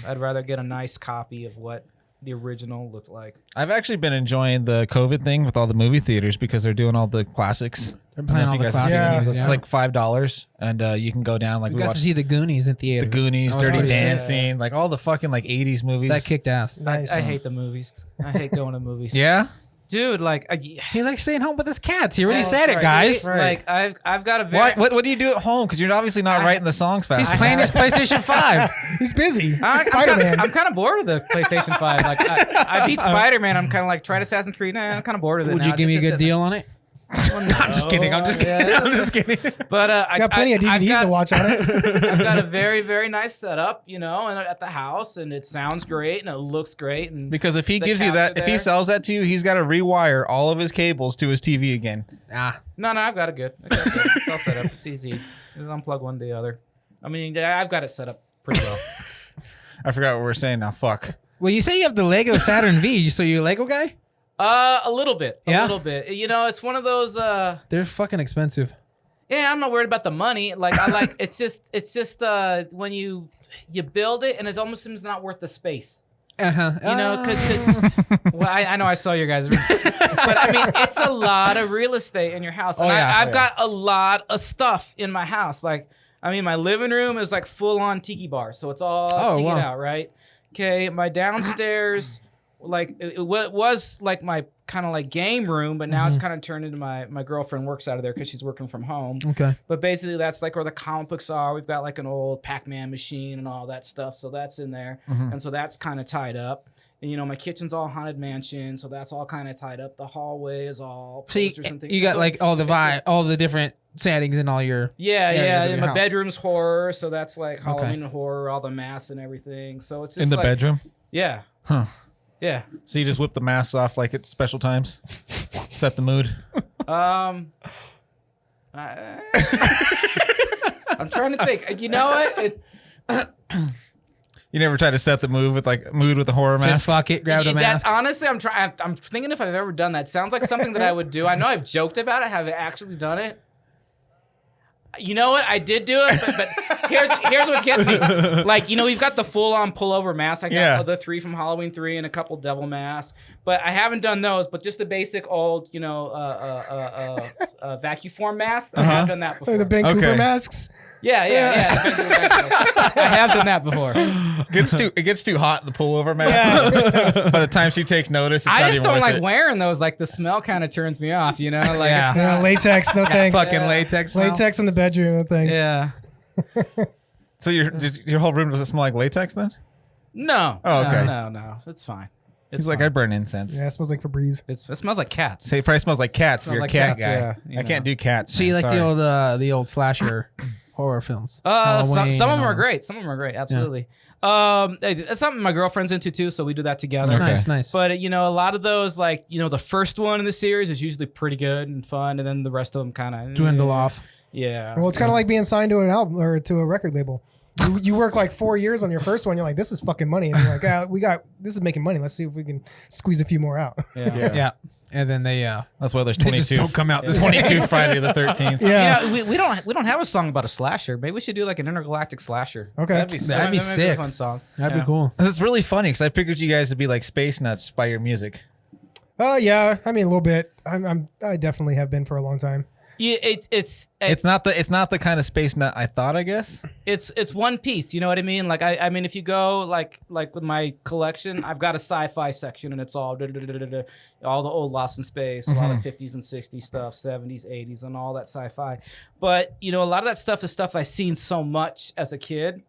I'd rather get a nice copy of what the original looked like. I've actually been enjoying the COVID thing with all the movie theaters because they're doing all the classics. They're playing all the It's classics. Yeah. like $5, and you can go down like We we got to watched see the Goonies in theater. the Goonies, That was Dirty pretty sick. Dancing, like all the fucking like 80s movies. That kicked ass. Nice. I hate the movies. I hate going to movies. Yeah. Dude, like He likes staying home with his cats. He already That's said it, right. guys. Like I've got a very What do you do at home? Because you're obviously not writing the songs fast. He's playing his PlayStation 5. He's busy. I'm kind of bored of the PlayStation 5. Like I beat Spider-Man. I'm kind of like tried Assassin's Creed. Nah, I'm kind of bored of it. Would now. you give me a It's good just deal on it? I'm just kidding. I'm just kidding. I'm just kidding. But He's got plenty of DVDs to watch on it. I've got a very, very nice setup, and at the house, and it sounds great, and it looks great, and Because if he The gives you cats that, are if he there. sells that to you, he's got to rewire all of his cables to his TV again. no, I've got it good. It's all set up. It's easy. Just unplug one to the other. I mean, I've got it set up pretty well. I forgot what we were saying now. Fuck. Well, you say you have the Lego Saturn V, so you're a Lego guy? A little bit. Yeah? A little bit. It's one of those. They're fucking expensive. Yeah, I'm not worried about the money. Like it's just when you build it and it almost seems not worth the space. Uh-huh. Because well, I know I saw your guys, but I mean it's a lot of real estate in your house. And I've got a lot of stuff in my house. Like I mean, my living room is like full on tiki bar, so it's all tiki out, right? Okay, my downstairs like it was like my kind of like game room, but now it's kind of turned into my girlfriend works out of there because she's working from home. Okay. But basically, that's like where the comic books are. We've got like an old Pac-Man machine and all that stuff, so that's in there, and so that's kind of tied up. And my kitchen's all Haunted Mansion, so that's all kind of tied up. The hallway is all So posters and things. you got So like all the different settings in all your yeah, areas yeah. of And your my house. bedroom's horror, so that's like Halloween and horror, all the masks and everything. So it's just In the like, bedroom? Yeah. Huh. Yeah. So you just whip the masks off like at special times? Set the mood? I'm trying to think. You know what? You never try to set the mood with a horror Said, mask? fuck it, grab a mask. Honestly, I'm trying. I'm thinking if I've ever done that. Sounds like something that I would do. I know I've joked about it. Have I actually done it? You know what? I did do it, but here's what's getting me. Like, we've got the full-on pullover mask. I got the 3 from Halloween 3 and a couple devil masks, but I haven't done those. But just the basic old, vacuum form mask. I have done that before. The Ben Cooper masks. Yeah. I have done that before. It gets too hot in the pullover mask. By the time she takes notice, it's I not just even don't worth like it. wearing those. Like the smell kind of turns me off. Like Yeah. it's not, Latex, no thanks. Fucking latex. smell. Latex in the bedroom, no thanks. yeah. So your whole room doesn't smell like latex then? No. Oh, okay. No. It's fine. He's like, fine. I burn incense. Yeah, it smells like Febreze. It smells like cats. Say, it probably smells like cats if Smells you're a like cat cats, guy. yeah, I can't do cats. So you man. like Sorry. the old slasher horror films? Some Halloween of them and all are those. great. Some of them are great. Absolutely. It's something my girlfriend's into too, so we do that together. Okay. Nice. But a lot of those, like the first one in the series is usually pretty good and fun, and then the rest of them kind of Dwindle off. Yeah. Well, it's kind of like being signed to an album or to a record label. You work like 4 years on your first one. You're like, this is fucking money. And you're like, this is making money. Let's see if we can squeeze a few more out. Yeah. And then they That's why there's they just 22. don't come out this 22 Friday the 13th. Yeah. we don't have a song about a slasher. Maybe we should do like an intergalactic slasher. Okay. That'd be That'd be a sick. fun song. That'd Yeah. be cool. It's really funny because I figured you guys to be like space nuts by your music. Yeah. I mean, a little bit. I definitely have been for a long time. Yeah, It's not the kind of space nut I thought, I guess. it's one piece, you know what I mean? Like I mean, if you go like with my collection, I've got a sci-fi section and it's all all the old Lost in Space, a lot of 50s and 60s stuff, 70s, 80s, and all that sci-fi. But a lot of that stuff is stuff I've seen so much as a kid.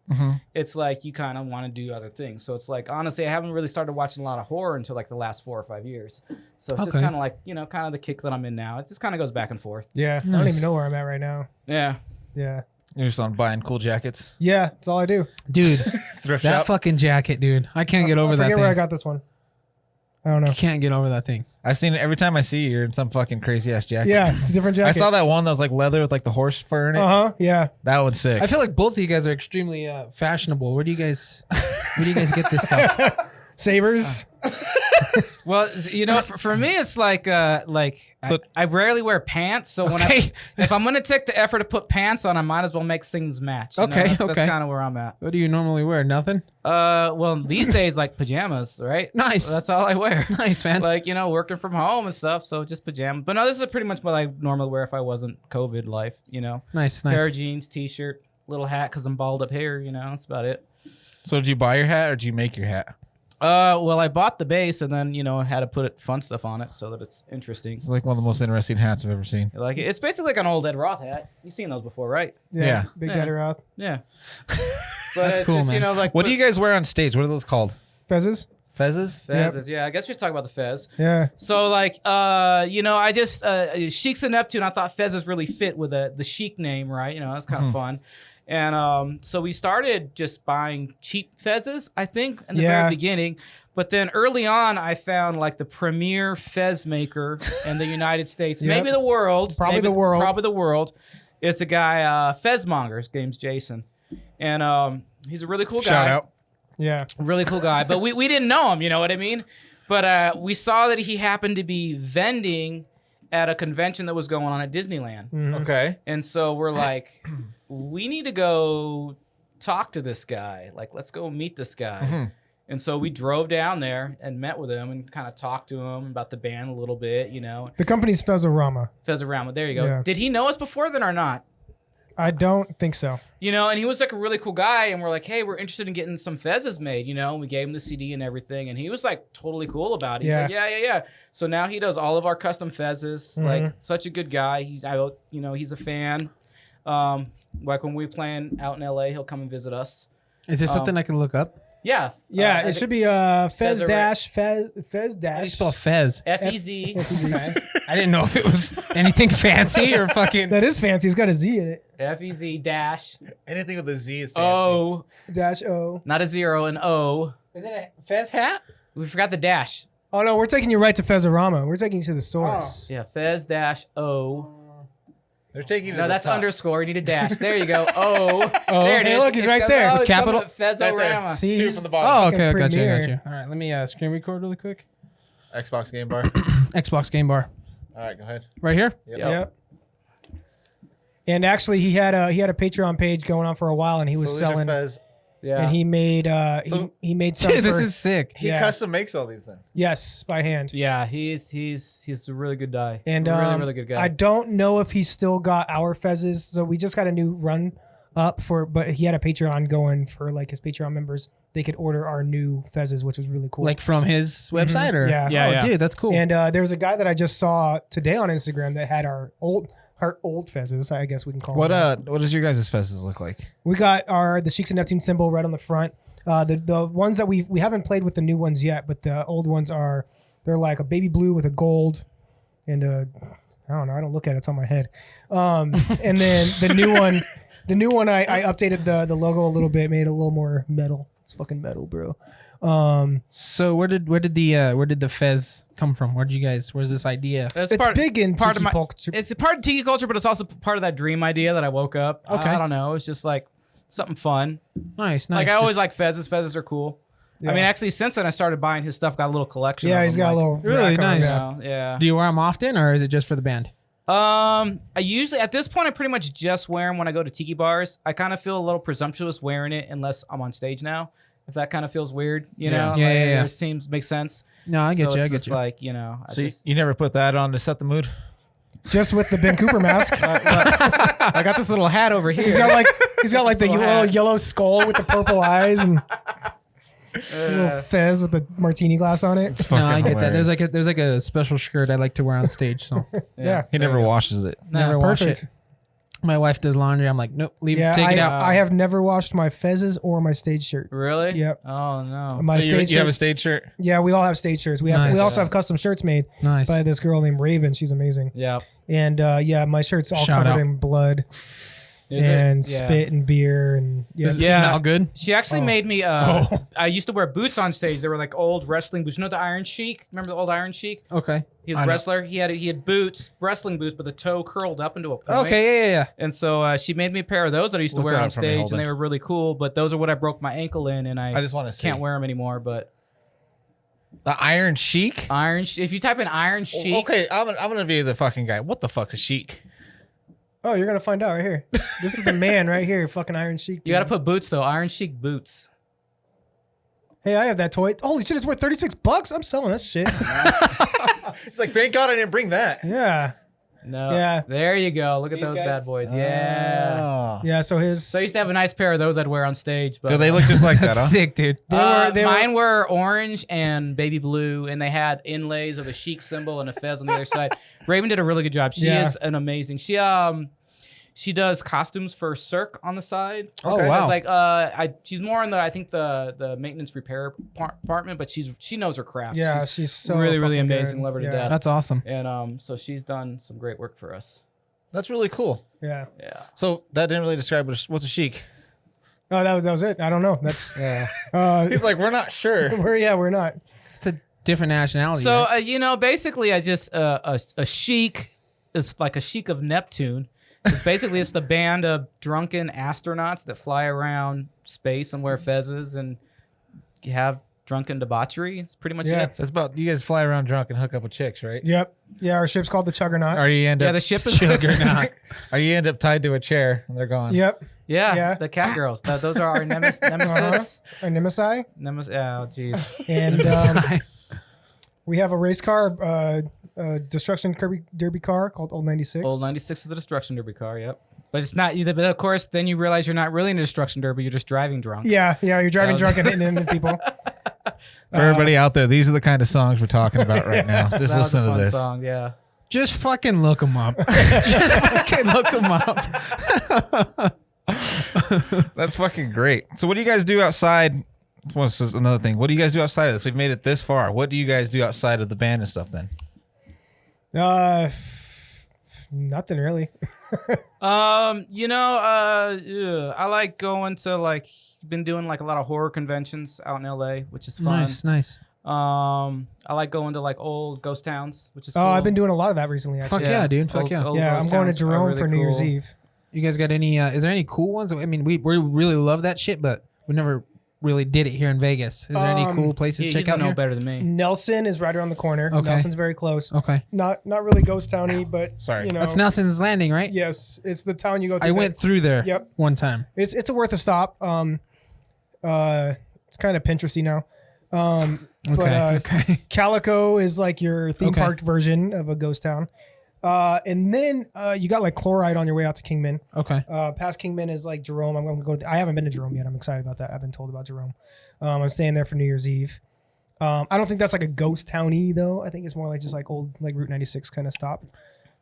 It's like you kind of want to do other things. So it's like honestly, I haven't really started watching a lot of horror until like the last 4 or 5 years. So it's just kind of like kind of the kick that I'm in now. It just kind of goes back and forth. Yeah. I don't even know where I'm at right now. Yeah. Yeah. You're just on buying cool jackets. Yeah. That's all I do. Dude, Thrift that shop. fucking jacket, dude. I can't get over I that forget thing. where I got this one. I don't know. I can't get over that thing. I've seen it every time I see you. You're in some fucking crazy ass jacket. Yeah. It's a different jacket. I saw that one that was like leather with like the horse fur in it. Yeah. That one's sick. I feel like both of you guys are extremely fashionable. Where do you guys get this stuff? Sabers. Well, for me, it's like I rarely wear pants. So if I'm gonna take the effort to put pants on, I might as well make things match. Okay, That's kind of where I'm at. What do you normally wear? Nothing? Well, these days like pajamas, right? Nice. That's all I wear. Nice, man. Like working from home and stuff, so just pajamas. But no, this is pretty much what I normally wear if I wasn't COVID life. Nice. Pair of jeans, t-shirt, little hat because I'm bald up here. That's about it. So did you buy your hat or did you make your hat? Well, I bought the base and then had to put fun stuff on it so that it's interesting. It's like one of the most interesting hats I've ever seen. Like it's basically like an old Ed Roth hat. You've seen those before, right? Yeah. Big Yeah. Daddy Roth. Yeah. But That's it's cool, just, man. What do you guys wear on stage? What are those called? Fezzes. Fezzes? Fez? Yeah, I guess we should talk about the Fez. Yeah. So I just Sheiks of Neptune. I thought Fezes really fit with the Sheik name, right? That's kind of fun. And so we started just buying cheap Fezes, I think, in the very beginning. But then early on, I found like the premier Fez maker in the United States, maybe the world. Probably the world. It's a guy, Fezmonger. His name's Jason. And he's a really cool guy. Shout out. Yeah. Really cool guy. But we didn't know him, you know what I mean? But we saw that he happened to be vending at a convention that was going on at Disneyland. Mhm. Okay. And so we're like, we need to go talk to this guy. Like, let's go meet this guy. And so we drove down there and met with him and kind of talked to him about the band a little bit, The company's Fezzorama. Fezorama. There you go. Yeah. Did he know us before then or not? I don't think so. And he was like a really cool guy, and we're like, hey, we're interested in getting some fezzes made, and we gave him the CD and everything, and he was like totally cool about it. He's like, yeah. So now he does all of our custom fezzes. Like, such a good guy. He's a fan. Like when we playing out in LA, he'll come and visit us. Is there something I can look up? Yeah. It should be Fez dash. How do you spell Fez? F-E-Z. I didn't know if it was anything fancy or fucking. That is fancy. It's got a Z in it. F-E-Z dash Anything with a Z is fancy. O. Dash O. Not a zero, an O. Is it a Fez hat? We forgot the dash. Oh no, we're taking you right to Fezarama. We're taking you to the source. Yeah, Fez dash O. They're taking you to No, the that's top. underscore. You need a dash. There you go. O. There it hey, is. look, he's right there. Oh, it's Capital- coming up, Fezorama. See, Two he's- from the Oh, bottom. okay, Fucking gotcha. premiere. All right, let me screen record really quick. Xbox game bar. Xbox game bar. All right, go ahead. Right here? Yep. And actually, he had a Patreon page going on for a while, and he was So these are selling. Fez. Yeah. And he made So- he made some. Dude, this for- is sick. He Yeah. custom makes all these things. yes, by hand. Yeah, he's a really good guy. And really good guy. I don't know if he's still got our fezzes. So we just got a new run up but he had a Patreon going for like his Patreon members. They could order our new fezzes, which was really cool. Like from his website or? Yeah. Yeah, Oh, yeah. dude, that's cool. And there was a guy that I just saw today on Instagram that had our old fezzes. I guess we can call them. What does your guys' fezzes look like? We got the Sheiks of Neptune symbol right on the front. The ones that we haven't played with the new ones yet, but the old ones they're like a baby blue with a gold and I don't know. I don't look at it. It's on my head. And then the new one I updated the logo a little bit, made it a little more metal. It's fucking metal, bro. So where did the Fez come from? Where's this idea? It's big in part of tiki my culture. It's a part of tiki culture, but it's also part of that dream idea that I woke up. Okay. I don't know. It's just like something fun. Nice. Like I always like fezzes. Fezzes are cool. Yeah. I mean, actually, since then I started buying his stuff. Got a little collection. Yeah, of he's them, got a like, little Really rack on him, nice. yeah. Yeah. Do you wear them often or is it just for the band? I usually at this point I pretty much just wear them when I go to tiki bars. I kind of feel a little presumptuous wearing it unless I'm on stage now. If that kind of feels weird, you know, Yeah. It makes sense. No, I get So you. I it's get just you. like So you never put that on to set the mood? Just with the Ben Cooper mask. I got this little hat over here. He's got like the little yellow skull with the purple eyes and a little fez with the martini glass on it. No, I get that. There's like a special shirt I like to wear on stage. So Yeah. He never washes it. never wash Perfect. it. My wife does laundry. I'm like, nope, take it out. I have never washed my fezzes or my stage shirt. Really? Yep. Oh no. My So stage you have a shirt. stage shirt? Yeah, we all have stage shirts. We Nice. also have custom shirts made Nice. by this girl named Raven. She's amazing. Yeah. And my shirt's all Shout covered out. in blood Is it? and Yeah. spit and beer and Does it Yeah. smell good? She actually made me. I used to wear boots on stage. They were like old wrestling boots. You know the Iron Sheik? Remember the old Iron Sheik? Okay. He was I a know. wrestler. He had boots, wrestling boots, but the toe curled up into a point. Okay. Yeah. And so she made me a pair of those that I used to Look wear that on up for me, stage, hold and on. they were really cool. But those are what I broke my ankle in, and I just want to see. can't wear them anymore. But The Iron Sheik? if you type in Iron Sheik, Okay, I'm gonna be the fucking guy. What the fuck's a sheik? Oh, you're gonna find out right here. This is the man right here, fucking Iron Sheik. you got to put boots though. Iron Sheik boots. Hey, I have that toy. Holy shit, it's worth $36. I'm selling this shit. It's like, thank God I didn't bring that. Yeah. No. Yeah. There you go. Look at These those guys? bad boys. Yeah. Oh. Yeah, so his So I used to have a nice pair of those I'd wear on stage. But Do they look just like that, That's huh? sick, dude. mine were orange and baby blue, and they had inlays of a Sheik symbol and a fez on the other side. Raven did a really good job. She Yeah. is an amazing. She does costumes for Cirque on the side. Oh, It's wow. like she's more in the maintenance repair department, but she knows her craft. Yeah, she's she's so really fucking amazing. good. Love her to Yeah. death. That's awesome. And so she's done some great work for us. That's really cool. Yeah. Yeah. So that didn't really describe what's a sheik. Oh, that was it. I don't know. That's He's like, we're not sure. we're not. It's a different nationality. So right? basically, I just a sheik is like a Sheik of Neptune. It's the band of drunken astronauts that fly around space and wear fezzes and you have drunken debauchery. It's pretty much Yeah. it. That's about you guys fly around drunk and hook up with chicks, right? Yep. Yeah, our ship's called the Chuggernaut. Or you end up Yeah, the ship is juggernaut. Or you end up tied to a chair and they're gone. Yep. Yeah, Yeah. the cat girls. Those are our nemesis. Our Nemesis. Nemesis. Oh, jeez. And we have a race car, destruction derby car called Old 96. Old 96 is the destruction derby car. Yep. But it's not. But of course, then you realize you're not really in a destruction derby. You're just driving drunk. Yeah, you're driving was- drunk and hitting into people. For everybody out there, these are the kind of songs we're talking about right now. Just That was a listen to fun this. song. Yeah. Just fucking look them up. Just fucking look them up. That's fucking great. So what do you guys do outside? What's another thing? What do you guys do outside of this? We've made it this far. What do you guys do outside of the band and stuff then? Nothing really. I like going to like been doing like a lot of horror conventions out in LA, which is fun. Nice. I like going to like old ghost towns, which is Oh, cool. I've been doing a lot of that recently. Actually. Fuck yeah, dude. Fuck yeah. Old Yeah, ghost I'm going to towns are Jerome really for New Year's cool. Eve. You guys got any? Is there any cool ones? I mean, we really love that shit, but we never really did it here in Vegas. Is there any cool places to He, check he's out know here? better than me. Nelson is right around the corner. Okay. Nelson's very close. Okay, Not really ghost towny, but Sorry. you know, that's Nelson's Landing, right? yes, it's the town you go through. I went through there. Yep. One time. It's a worth a stop. It's kind of Pinteresty now. Okay. Okay. Calico is like your theme Okay. park version of a ghost town. And then you got like Chloride on your way out to Kingman. Okay. Past Kingman is like Jerome. I'm going to go. I haven't been to Jerome yet. I'm excited about that. I've been told about Jerome. I'm staying there for New Year's Eve. I don't think that's like a ghost towny though. I think it's more like just like old like Route 96 kind of stop.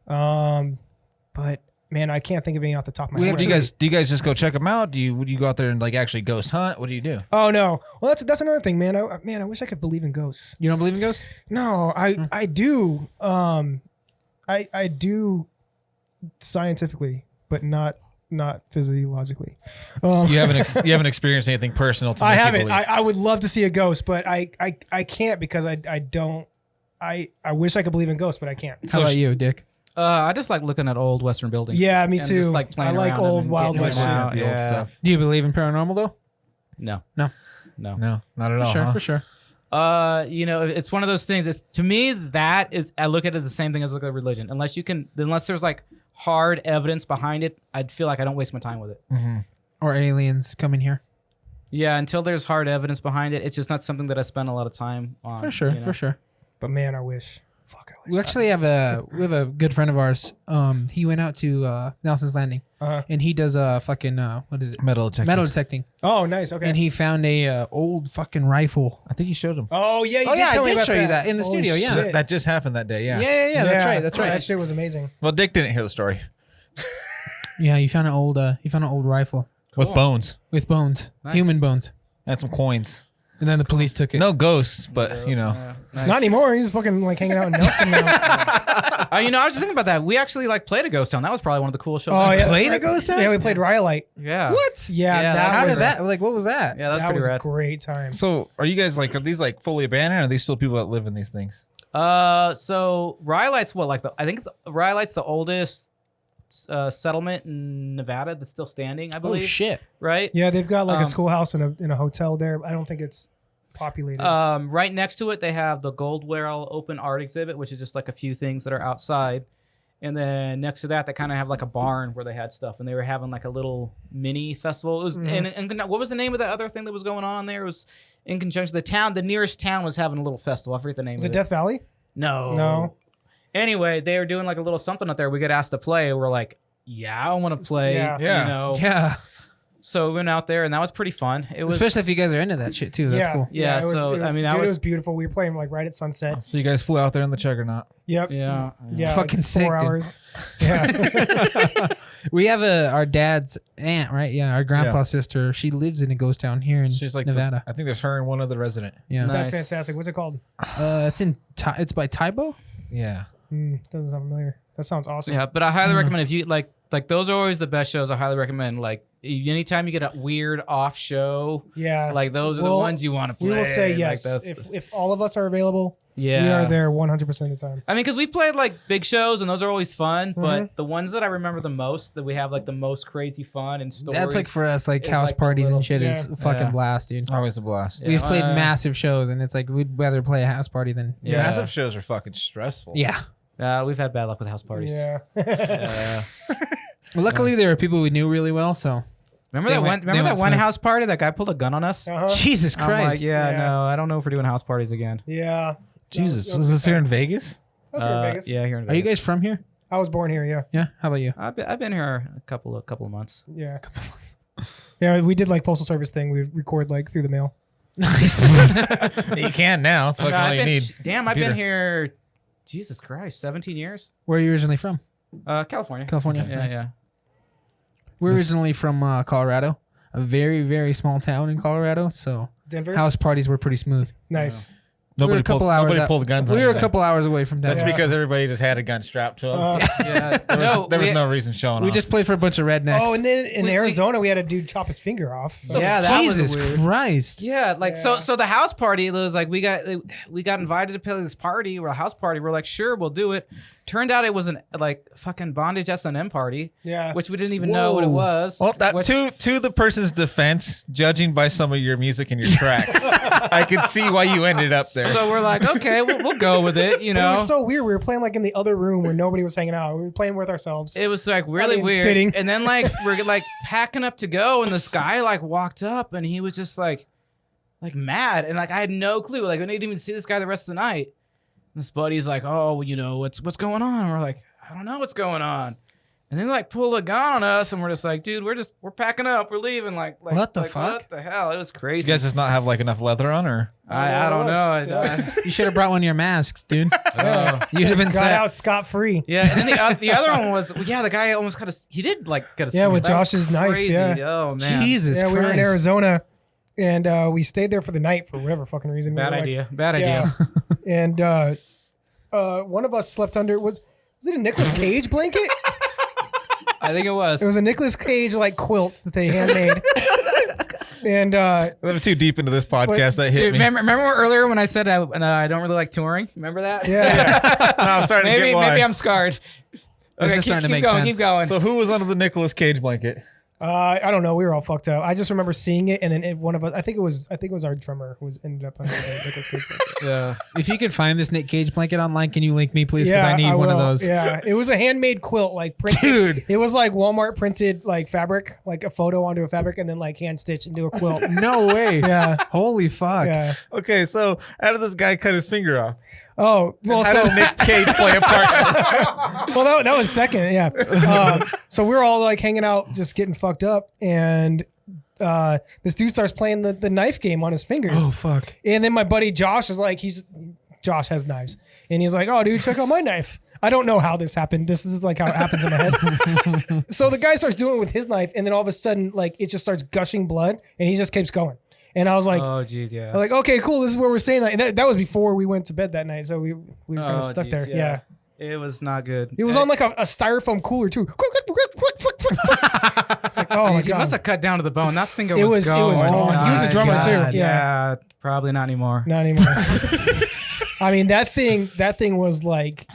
But man, I can't think of any off the top of my head. Do you guys just go check them out? Would you go out there and like actually ghost hunt? What do you do? Oh no. Well, that's another thing, man. I wish I could believe in ghosts. You don't believe in ghosts? No, I do. I do scientifically, but not physiologically. You haven't experienced anything personal to I make you haven't. believe. I would love to see a ghost, but I can't because I don't. I wish I could believe in ghosts, but I can't. How about you, Dick? I just like looking at old Western buildings. Yeah, me and too. Just, like, playing I like around old and Wild getting West in shit. and out. The old stuff. Do you believe in paranormal though? No. No. No. No, not at all. Sure, huh? for sure. It's one of those things. It's to me that is I look at it as the same thing as look at religion. Unless there's like hard evidence behind it, I'd feel like I don't waste my time with it. Or aliens coming here. Yeah, until there's hard evidence behind it, it's just not something that I spend a lot of time on. For sure, you know? for sure. But man, I wish. Fuck, I wish. We actually have a good friend of ours. He went out to Nelson's Landing, Uh-huh. and he does fucking what is it? Metal detecting. Metal detecting. Oh, nice. Okay. And he found a old fucking rifle. I think you showed him. oh yeah. You Oh, did yeah, tell I me did about show you that in the Holy studio, yeah. shit. That just happened that day. Yeah. Yeah. That's right. That's right. That shit was amazing. Well, Dick didn't hear the story. Yeah, you found an old rifle With bones with bones, Nice. human bones, and some coins. and then the police took it. No ghosts, but you know. Yeah, nice. Not anymore. He's fucking like hanging out in Nelson now. I was just thinking about that. We actually like played a ghost town. That was probably one of the coolest shows. Oh ever. yeah. played that's a ghost town? Yeah, we played Rhyolite. Yeah. What? Yeah, Yeah, that How was did that? Like, what was that? Yeah, that's that pretty was rad. a great time. So, are you guys like? Are these like fully abandoned? Or are these still people that live in these things? So Rhyolite's I think Rhyolite's the oldest settlement in Nevada that's still standing, I Oh believe. shit! Right? Yeah, they've got like Um, a schoolhouse and a hotel there. I don't think it's populated. Right next to it, they have the Gold Whale open art exhibit, which is just like a few things that are outside. And then next to that, they kind of have like a barn where they had stuff, and they were having like a little mini festival. It was, and what was the name of the other thing that was going on there? It was in conjunction. The nearest town was having a little festival. I forget the name Is of it it. Death Valley? No. No. Anyway, they were doing like a little something up there. We got asked to play. We're like, yeah, I want to play. Yeah. Yeah. You know. Yeah, So we went out there, and that was pretty fun. It was. especially if you guys are into that shit too. That's yeah, cool. Yeah, it was, so, it was, I mean, dude, that it was- was beautiful. We were playing like right at sunset. So you guys flew out there in the Juggernaut. Yep. Yeah. Yeah. Fucking like sick, 4 dude. hours. Yeah. We have our dad's aunt, right? Yeah, our grandpa's Yeah. sister. She lives in a ghost town here in She's like Nevada. I think there's her and one other resident. Yeah, Nice. That's fantastic. What's it called? it's by Taibo. Yeah. Doesn't sound familiar. That sounds awesome. Yeah, but I highly recommend if you like those are always the best shows. I highly recommend like anytime you get a weird off show, Yeah. like those are the We'll- ones you want to play. We will say Like, yes. that's- If all of us are available, yeah, we are there 100% of the time. I mean, because we played like big shows and those are always fun, Mm-hmm. but the ones that I remember the most that we have like the most crazy fun and stories. That's like for us, like It's house like the parties little- and shit is Yeah. a fucking Yeah. blast, dude. Always a blast. We've played Uh, massive shows, and it's like we'd rather play a house party than Yeah. Massive shows are fucking stressful. yeah. We've had bad luck with house parties. Yeah. Luckily, there were people we knew really well, so Remember They that went- one? they Remember went that one smooth. house party? That guy pulled a gun on us. Uh-huh. Jesus I'm Christ. like, yeah, Yeah. no, I don't know if we're doing house parties again. Yeah. Jesus, That was this here in Vegas? That's here in Vegas. Yeah, here in Are you Vegas. guys from here? I was born here. Yeah. Yeah. How about you? I've been here a couple of months. Yeah. Yeah, we did like postal service thing. We record like through the mail. Nice. You can now. It's fucking all you need. Damn, I've been Computer. here. Jesus Christ, 17 years. Where are you originally from? California. California. Yeah, Nice. yeah. We're originally from Colorado, a very, very small town in Colorado. So Denver. house parties were pretty smooth. Nice. Nobody pulled guns on We you were a then. couple hours away from That's Denver. because everybody just had a gun strapped to them. Yeah. There was no reason showing We off. just played for a bunch of rednecks. Oh, and then in Arizona, we had a dude chop his finger off. Yeah, that was Jesus weird. Christ. Yeah, like so the house party, it was like we got invited to play this party, or a house party. We're like, sure, we'll do it. Turned out it was an like fucking bondage S&M party, Yeah. which we didn't even know what it was. Well, that, which- to the person's defense, judging by some of your music and your tracks, I could see why you ended up there. So we're like, okay, we'll go with it, you But know. it was so weird. We were playing like in the other room where nobody was hanging out. We were playing with ourselves. It was like really mean, weird. fitting. And then like we're like packing up to go, and this guy like walked up, and he was just like mad, and like I had no clue. Like I didn't even see this guy the rest of the night. And this buddy's like, oh, you know what's going on? And we're like, I don't know what's going on. And then like pull a gun on us, and we're just like, dude, we're packing up, we're leaving. Like What the like, fuck? What the hell? It was you crazy. guys just not have like enough leather on, or I don't know. You should have brought one of your masks, dude. Yeah. You'd have been Got set. out scot free. Yeah, and then the other one was the guy almost got us. He did like get us. Yeah, with Josh's knife, Crazy. yeah. Oh man, Jesus Yeah, Christ. we were in Arizona, and we stayed there for the night for whatever fucking reason. We bad were like- idea. Bad Yeah. idea. And one of us slept under was it a Nicolas Cage blanket? I think it was. It was a Nicolas Cage like quilt that they handmade. And a little too deep into this podcast. That hit Dude, me. remember earlier when I said I don't really like touring? Remember that? yeah, No, I'm starting to maybe get why. maybe I'm scarred. Okay, is starting to keep make going. sense. Keep going. So who was under the Nicolas Cage blanket? I don't know. We were all fucked up. I just remember seeing it, and then one of us. I think it was our drummer who ended up under the Nicolas Cage blanket. yeah. If you could find this Nick Cage blanket online, can you link me, please? Because Yeah, I need one of will. those. Yeah, it was a handmade quilt, like printed. Dude. It was like Walmart printed like fabric, like a photo onto a fabric, and then like hand stitched into a quilt. No way. Yeah, Holy fuck. yeah. Okay, so how did this guy cut his finger off? Oh, well, How so does Nick Cage play a part in this? well, that was second, yeah. So we're all like hanging out, just getting fucked up, and this dude starts playing the knife game on his fingers. Oh, fuck. And then my buddy Josh is like, Josh has knives, and he's like, oh, dude, check out my knife. I don't know how this happened. This is like how it happens in my head. So the guy starts doing it with his knife, and then all of a sudden, like it just starts gushing blood, and he just keeps going. And I was like, Oh jeez, yeah. I'm like, okay, cool. This is where we're staying. And that was before we went to bed that night, so we were kind Oh, of stuck geez, there. Yeah. It was not good. It was on like a styrofoam cooler too. It's like, oh my He god. must have cut down to the bone. That finger It was gone. gone. He was a drummer God. too. Yeah. Yeah, probably not anymore. Not anymore. I mean that thing was like,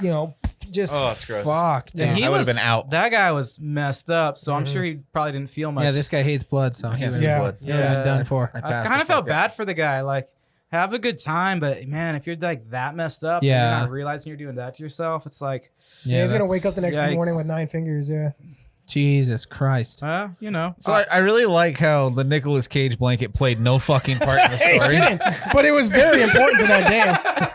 just Oh, it's gross. Fuck. And Damn. he I would've was been out. That guy was messed up, so I'm sure he probably didn't feel much. Yeah, this guy hates blood, so I can't he see Yeah. blood. would have been done for. I I passed kind the of felt fuck bad for the guy. Like, have a good time, but man, if you're like that messed up, and Yeah. you're not realizing you're doing that to yourself, it's like, yeah, he's gonna that's- wake up the next Yikes. morning with 9 fingers. Yeah. Jesus Christ. you know. So I really like how the Nicolas Cage blanket played no fucking part in the It story. didn't, but it was very important to that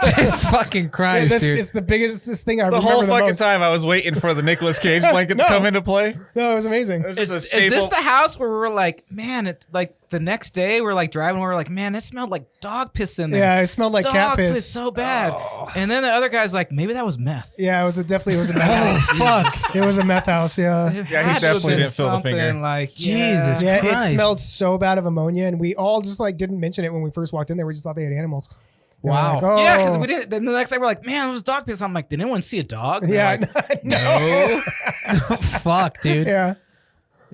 day. Jesus fucking Christ, This, dude. it's the biggest thing I The remember whole the fucking most. time I was waiting for the Nicolas Cage blanket to come into play. No, it was amazing. It was just a Is staple. this the house where we were like, man, it like the next day we're like driving, we were like, man, it smelled like dog piss in there. Yeah, it smelled like dog cat piss. so bad. And then the other guy's like, maybe that was meth. Yeah, it was definitely a meth house. Fuck, it was a meth house. Yeah. It Yeah, he had to have definitely been didn't feel the finger. something Like, Jesus Yeah, Christ. it smelled so bad of ammonia, and we all just like didn't mention it when we first walked in there. We just thought they had animals. And we're Wow. like, oh. Yeah, because we didn't. Then the next day we're like, man, it was dog piss. I'm like, did anyone see a dog? And they're Yeah, like, no. Fuck, dude. Yeah.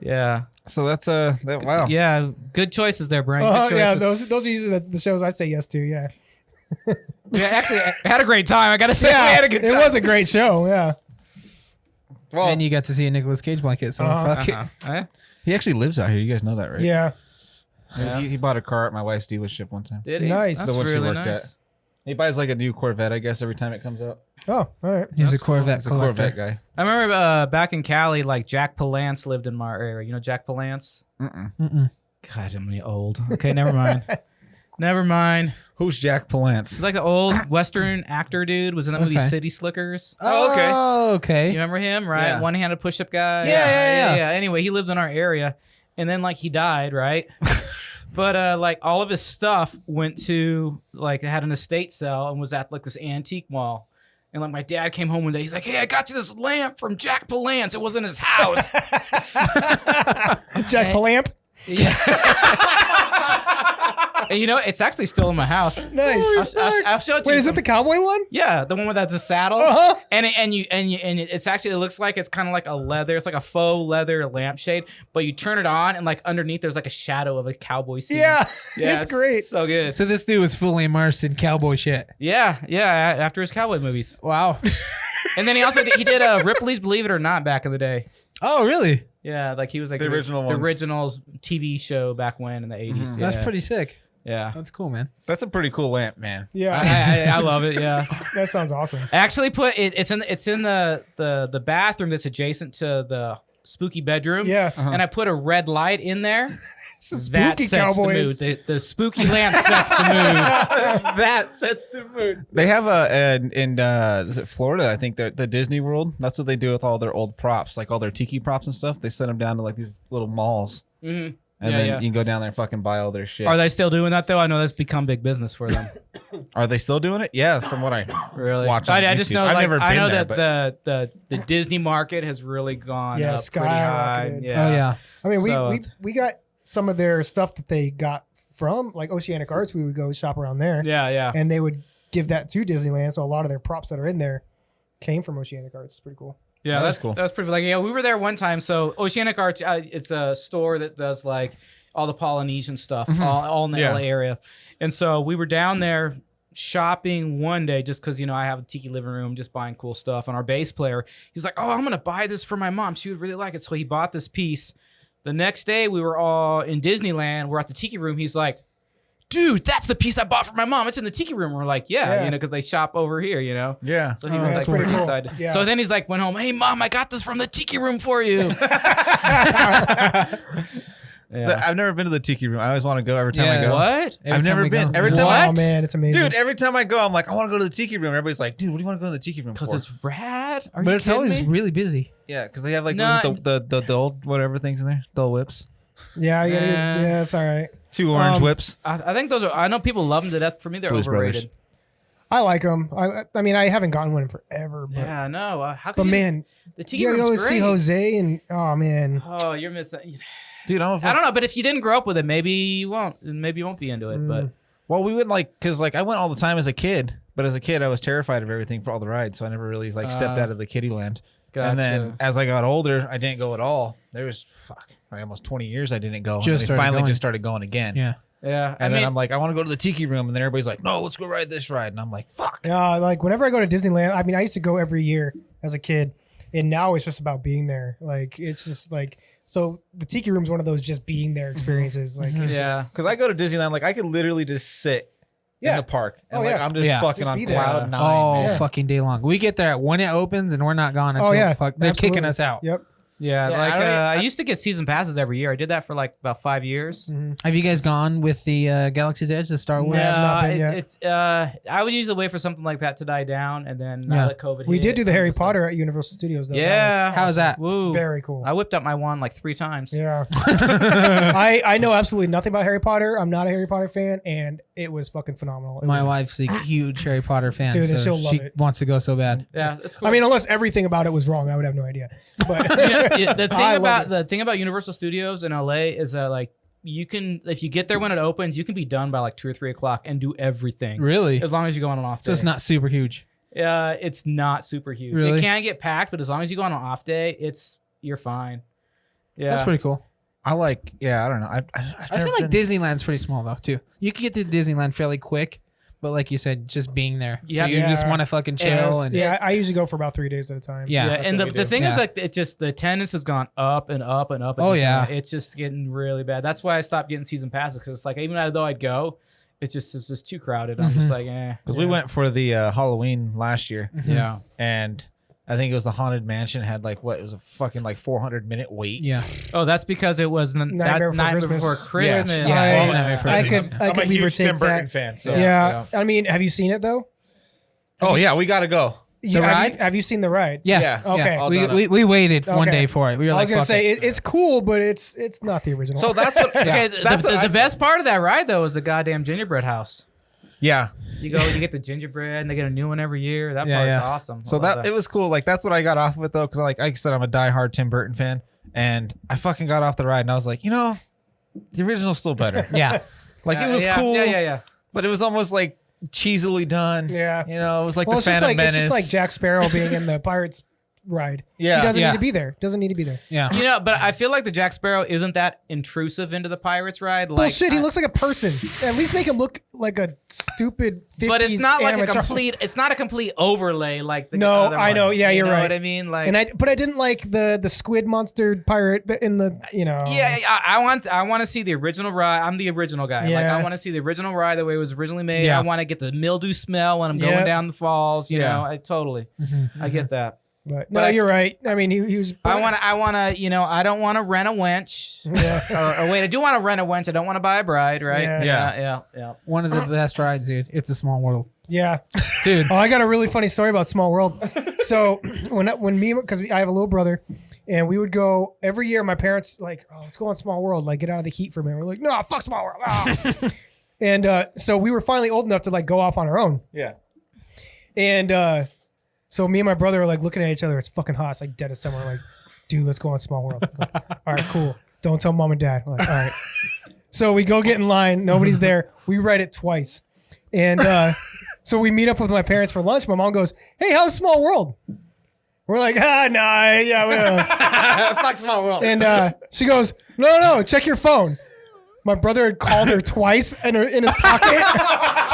yeah, So that's wow. yeah. Good choices there, Brian. Good choices. Yeah, those are usually the shows I say yes to. Yeah. Yeah, actually, I had a great time. I gotta say, we had a good time. It was a great show. Yeah. Well, And you got to see a Nicolas Cage blanket, so fuck it. Eh? he actually lives out here. You guys know that, right? Yeah. Yeah. He bought a car at my wife's dealership one time. Did he? Nice. That's The one she really worked nice. at. He buys like a new Corvette, I guess, every time it comes out. Oh, all right. He's a That's cool. Corvette He's a collector. Corvette guy. I remember back in Cali, like Jack Palance lived in my area. You know Jack Palance? Mm-mm. Mm-mm. God, I'm really old. Okay, never mind. Never mind. Who's Jack Palance? He's like the old Western actor dude. Was in that movie Okay. City Slickers. Oh, okay. Oh, You okay. remember him, right? Yeah. One-handed push-up guy. Yeah. Anyway, he lived in our area, and then like he died, right? But like all of his stuff went to like had an estate sale and was at like this antique mall. And like my dad came home one day, he's like, "Hey, I got you this lamp from Jack Palance. It was in his house." Jack Palamp. Yeah. And you know, it's actually still in my house. Nice. I'll show it to Wait, you. is it the cowboy one? Yeah, the one with that's a saddle. Uh-huh. And it's actually it looks like it's kind of like a leather. It's like a faux leather lampshade, but you turn it on and like underneath there's like a shadow of a cowboy scene. Yeah, Yeah, it's great. So good. So this dude was fully immersed in cowboy shit. Yeah. After his cowboy movies, Wow. and then he also did Ripley's Believe It or Not back in the day. Oh, really? Yeah, like he was like The original the ones. originals TV show back when in the 80s. Yeah. That's pretty sick. Yeah. That's cool, man. That's a pretty cool lamp, man. Yeah, I love it. Yeah. that sounds awesome. I actually put it. It's in the bathroom that's adjacent to the spooky bedroom. Yeah. And I put a red light in there. It's a That spooky sets cowboys. the mood. The spooky lamp sets the mood. That sets the mood. They have in is it Florida? I think the Disney World. That's what they do with all their old props, like all their tiki props and stuff. They send them down to like these little malls, Mm-hmm. and Yeah, then yeah. you can go down there and fucking buy all their shit. Are they still doing that though? I know that's become big business for them. Are they still doing it? Yeah, from what I Really? watch on I just YouTube. know. I've Like, never I been know there, that the Disney market has really gone Yeah, up pretty high. skyrocketed. Yeah. Oh, yeah. I mean, So- we got some of their stuff that they got from like Oceanic Arts. We would go shop around there, Yeah. and they would give that to Disneyland. So a lot of their props that are in there came from Oceanic Arts. It's pretty cool. Yeah, That's that's cool. That's pretty like we were there one time. So Oceanic Arts, it's a store that does like all the Polynesian stuff, all in the Yeah. LA area. And so we were down there shopping one day just because I have a tiki living room, just buying cool stuff. And our bass player, he's like, "Oh, I'm gonna buy this for my mom. She would really like it." So he bought this piece. The next day we were all in Disneyland. We're at the tiki room. He's like, "Dude, that's the piece I bought for my mom. It's in the tiki room." We're like, Yeah. because they shop over here, Yeah. So he Oh, was that's like pretty cool. excited. Yeah. So then he's like, went home, "Hey, Mom, I got this from the tiki room for you." Yeah. I've never been to the tiki room. I always want to go every time I Yeah. go. What? Every I've time never we been. go. Every time Oh I man, it's amazing. Dude, every time I go, I'm like, I want to go to the tiki room. Everybody's like, dude, what do you want to go to the tiki room Because for? it's rad. Are But you it's kidding always me? really busy. Yeah, because they have like No, the old whatever things in there, dull whips, yeah, Nah. yeah, it's all right. 2 orange whips. I think those are. I know people love them to death. For me, they're Blues overrated. Brothers. I like them. I mean, I haven't gotten one in forever, but Yeah, no. How but could man, the tiki you gotta go room's see great. Jose and oh man, Oh, you're missing. Dude, I don't know, but if you didn't grow up with it, maybe you won't. Maybe you won't be into it. But Well, we went because I went all the time as a kid, but as a kid I was terrified of everything for all the rides, so I never really stepped out of the kiddie land. And then Gotcha. as I got older, I didn't go at all. There was almost 20 years I didn't go. Just and started finally going. just started going again. Yeah. yeah, And then I'm like, I want to go to the tiki room, and then everybody's like, no, let's go ride this ride, and I'm like, fuck. yeah. Like whenever I go to Disneyland, I mean, I used to go every year as a kid, and now it's just about being there. Like it's just like so. The tiki room's one of those just being there experiences. Like it's yeah. Because I go to Disneyland, like I could literally just sit in Yeah. the park, and Oh, yeah. I'm just Yeah. fucking Just on be there. cloud nine. Oh, man. Yeah. fucking day long. We get there when it opens and we're not gone until yeah, they're kicking absolutely. us out. Yep. Yeah, Yeah, like I don't I even- used to get season passes every year. I did that for like about 5 years. Have you guys gone with the Galaxy's Edge, the Star Wars? No. not been yet. it's I would usually wait for something like that to die down, and then now Yeah. that COVID. We hit, did do the I'm Harry just like, Potter at Universal Studios. Though. Yeah, How's that? Woo! Very cool. I whipped up my wand like 3 times. Yeah. I know absolutely nothing about Harry Potter. I'm not a Harry Potter fan, and it was fucking phenomenal. It My was- wife's a huge Harry Potter fan, Dude, and so she'll love she it. wants to go so bad. Yeah, it's cool. I mean, unless everything about it was wrong, I would have no idea. But Yeah, I love it. the thing about Universal Studios in LA is that like you can, if you get there when it opens, you can be done by like 2 or 3 o'clock and do everything. Really? As long as you go on an off day. So it's not super huge. It's not super huge. Really? It can get packed, but as long as you go on an off day, you're fine. Yeah. That's pretty cool. I like, I don't know. I feel like Disneyland's pretty small though too. You can get to Disneyland fairly quick, but like you said, just being there. Yeah. So you just Yeah. want to fucking chill and yeah, I usually go for about 3 days at a time. yeah. Yeah, that's and what the we do. thing is Yeah. like it just the attendance has gone up and up and up. at Oh, Disneyland. yeah. It's just getting really bad. That's why I stopped getting season passes because it's like even though I'd go, it's just too crowded. I'm just like, eh. Because we went for the Halloween last year, Yeah. and I think it was the Haunted Mansion had like what? It was a fucking like 400-minute wait. Yeah. Oh, that's because it was Nightmare Before Christmas. Yeah. I could I'm a leave or huge take Tim Burton that. fan. So Yeah. I mean, have you seen it though? Oh yeah, we gotta go. The ride? Have you seen the ride? Yeah. Yeah. Okay. All done We waited one Okay. day for it. We were I like, was gonna fuck say it. it's cool, but it's not the original. So that's what. Okay, That's what I the best part of that ride though is the goddamn gingerbread house. Yeah. You go, you get the gingerbread, and they get a new one every year. That Yeah, part's yeah. awesome. I So love it was cool. Like that's what I got off of it though, because like I said, I'm a diehard Tim Burton fan, and I fucking got off the ride, and I was like, the original's still better. Yeah. Like it was cool. Yeah. But it was almost like cheesily done. Yeah. It was like well, the it's just Phantom like Menace. it's just like Jack Sparrow being in the Pirates ride. Yeah. He doesn't Yeah. need to be there. Doesn't need to be there. Yeah. But I feel like the Jack Sparrow isn't that intrusive into the Pirates ride. Like, Bullshit. He looks like a person. At least make him look like a stupid 50s but it's not like a animatronic. complete. It's not a complete overlay like the No, other I know. ones. Yeah, you you're know right. What I mean, like, But I didn't like the squid monster pirate in the yeah, I want to see the original ride. I'm the original guy. Like Yeah. I want to see the original ride the way it was originally made. Yeah. I want to get the mildew smell when I'm Yeah. going down the falls. You Yeah. know, I totally. I get that. But But no, I- you're right. I mean, he was. I want to. I don't want to rent a wench. Yeah. or wait, I do want to rent a wench. I don't want to buy a bride, right? Yeah. Yeah. One of the best rides, dude. It's a small world. Yeah. Dude. Oh, I got a really funny story about Small World. So when me, because I have a little brother, and we would go every year. My parents like, oh, let's go on Small World, like get out of the heat for a minute. We're like, no, fuck Small World. Ah. And so we were finally old enough to like go off on our own. Yeah. And so me and my brother are like looking at each other. It's fucking hot. It's like dead of summer. We're like, dude, let's go on Small World. Like, all right, cool. Don't tell mom and dad. We're like, all right. So we go get in line. Nobody's there. We ride it twice. And so we meet up with my parents for lunch. My mom goes, hey, how's Small World? We're like, nah, yeah, we don't. Fuck Small World. And she goes, no, check your phone. My brother had called her twice in his pocket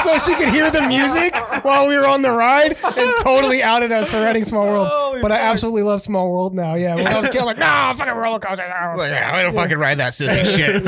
so she could hear the music while we were on the ride and totally outed us for riding Small World. But I absolutely love Small World now. Yeah. When I was a kid, I'm like, no, fucking roller coaster. Like, yeah, I don't fucking ride that sissy shit.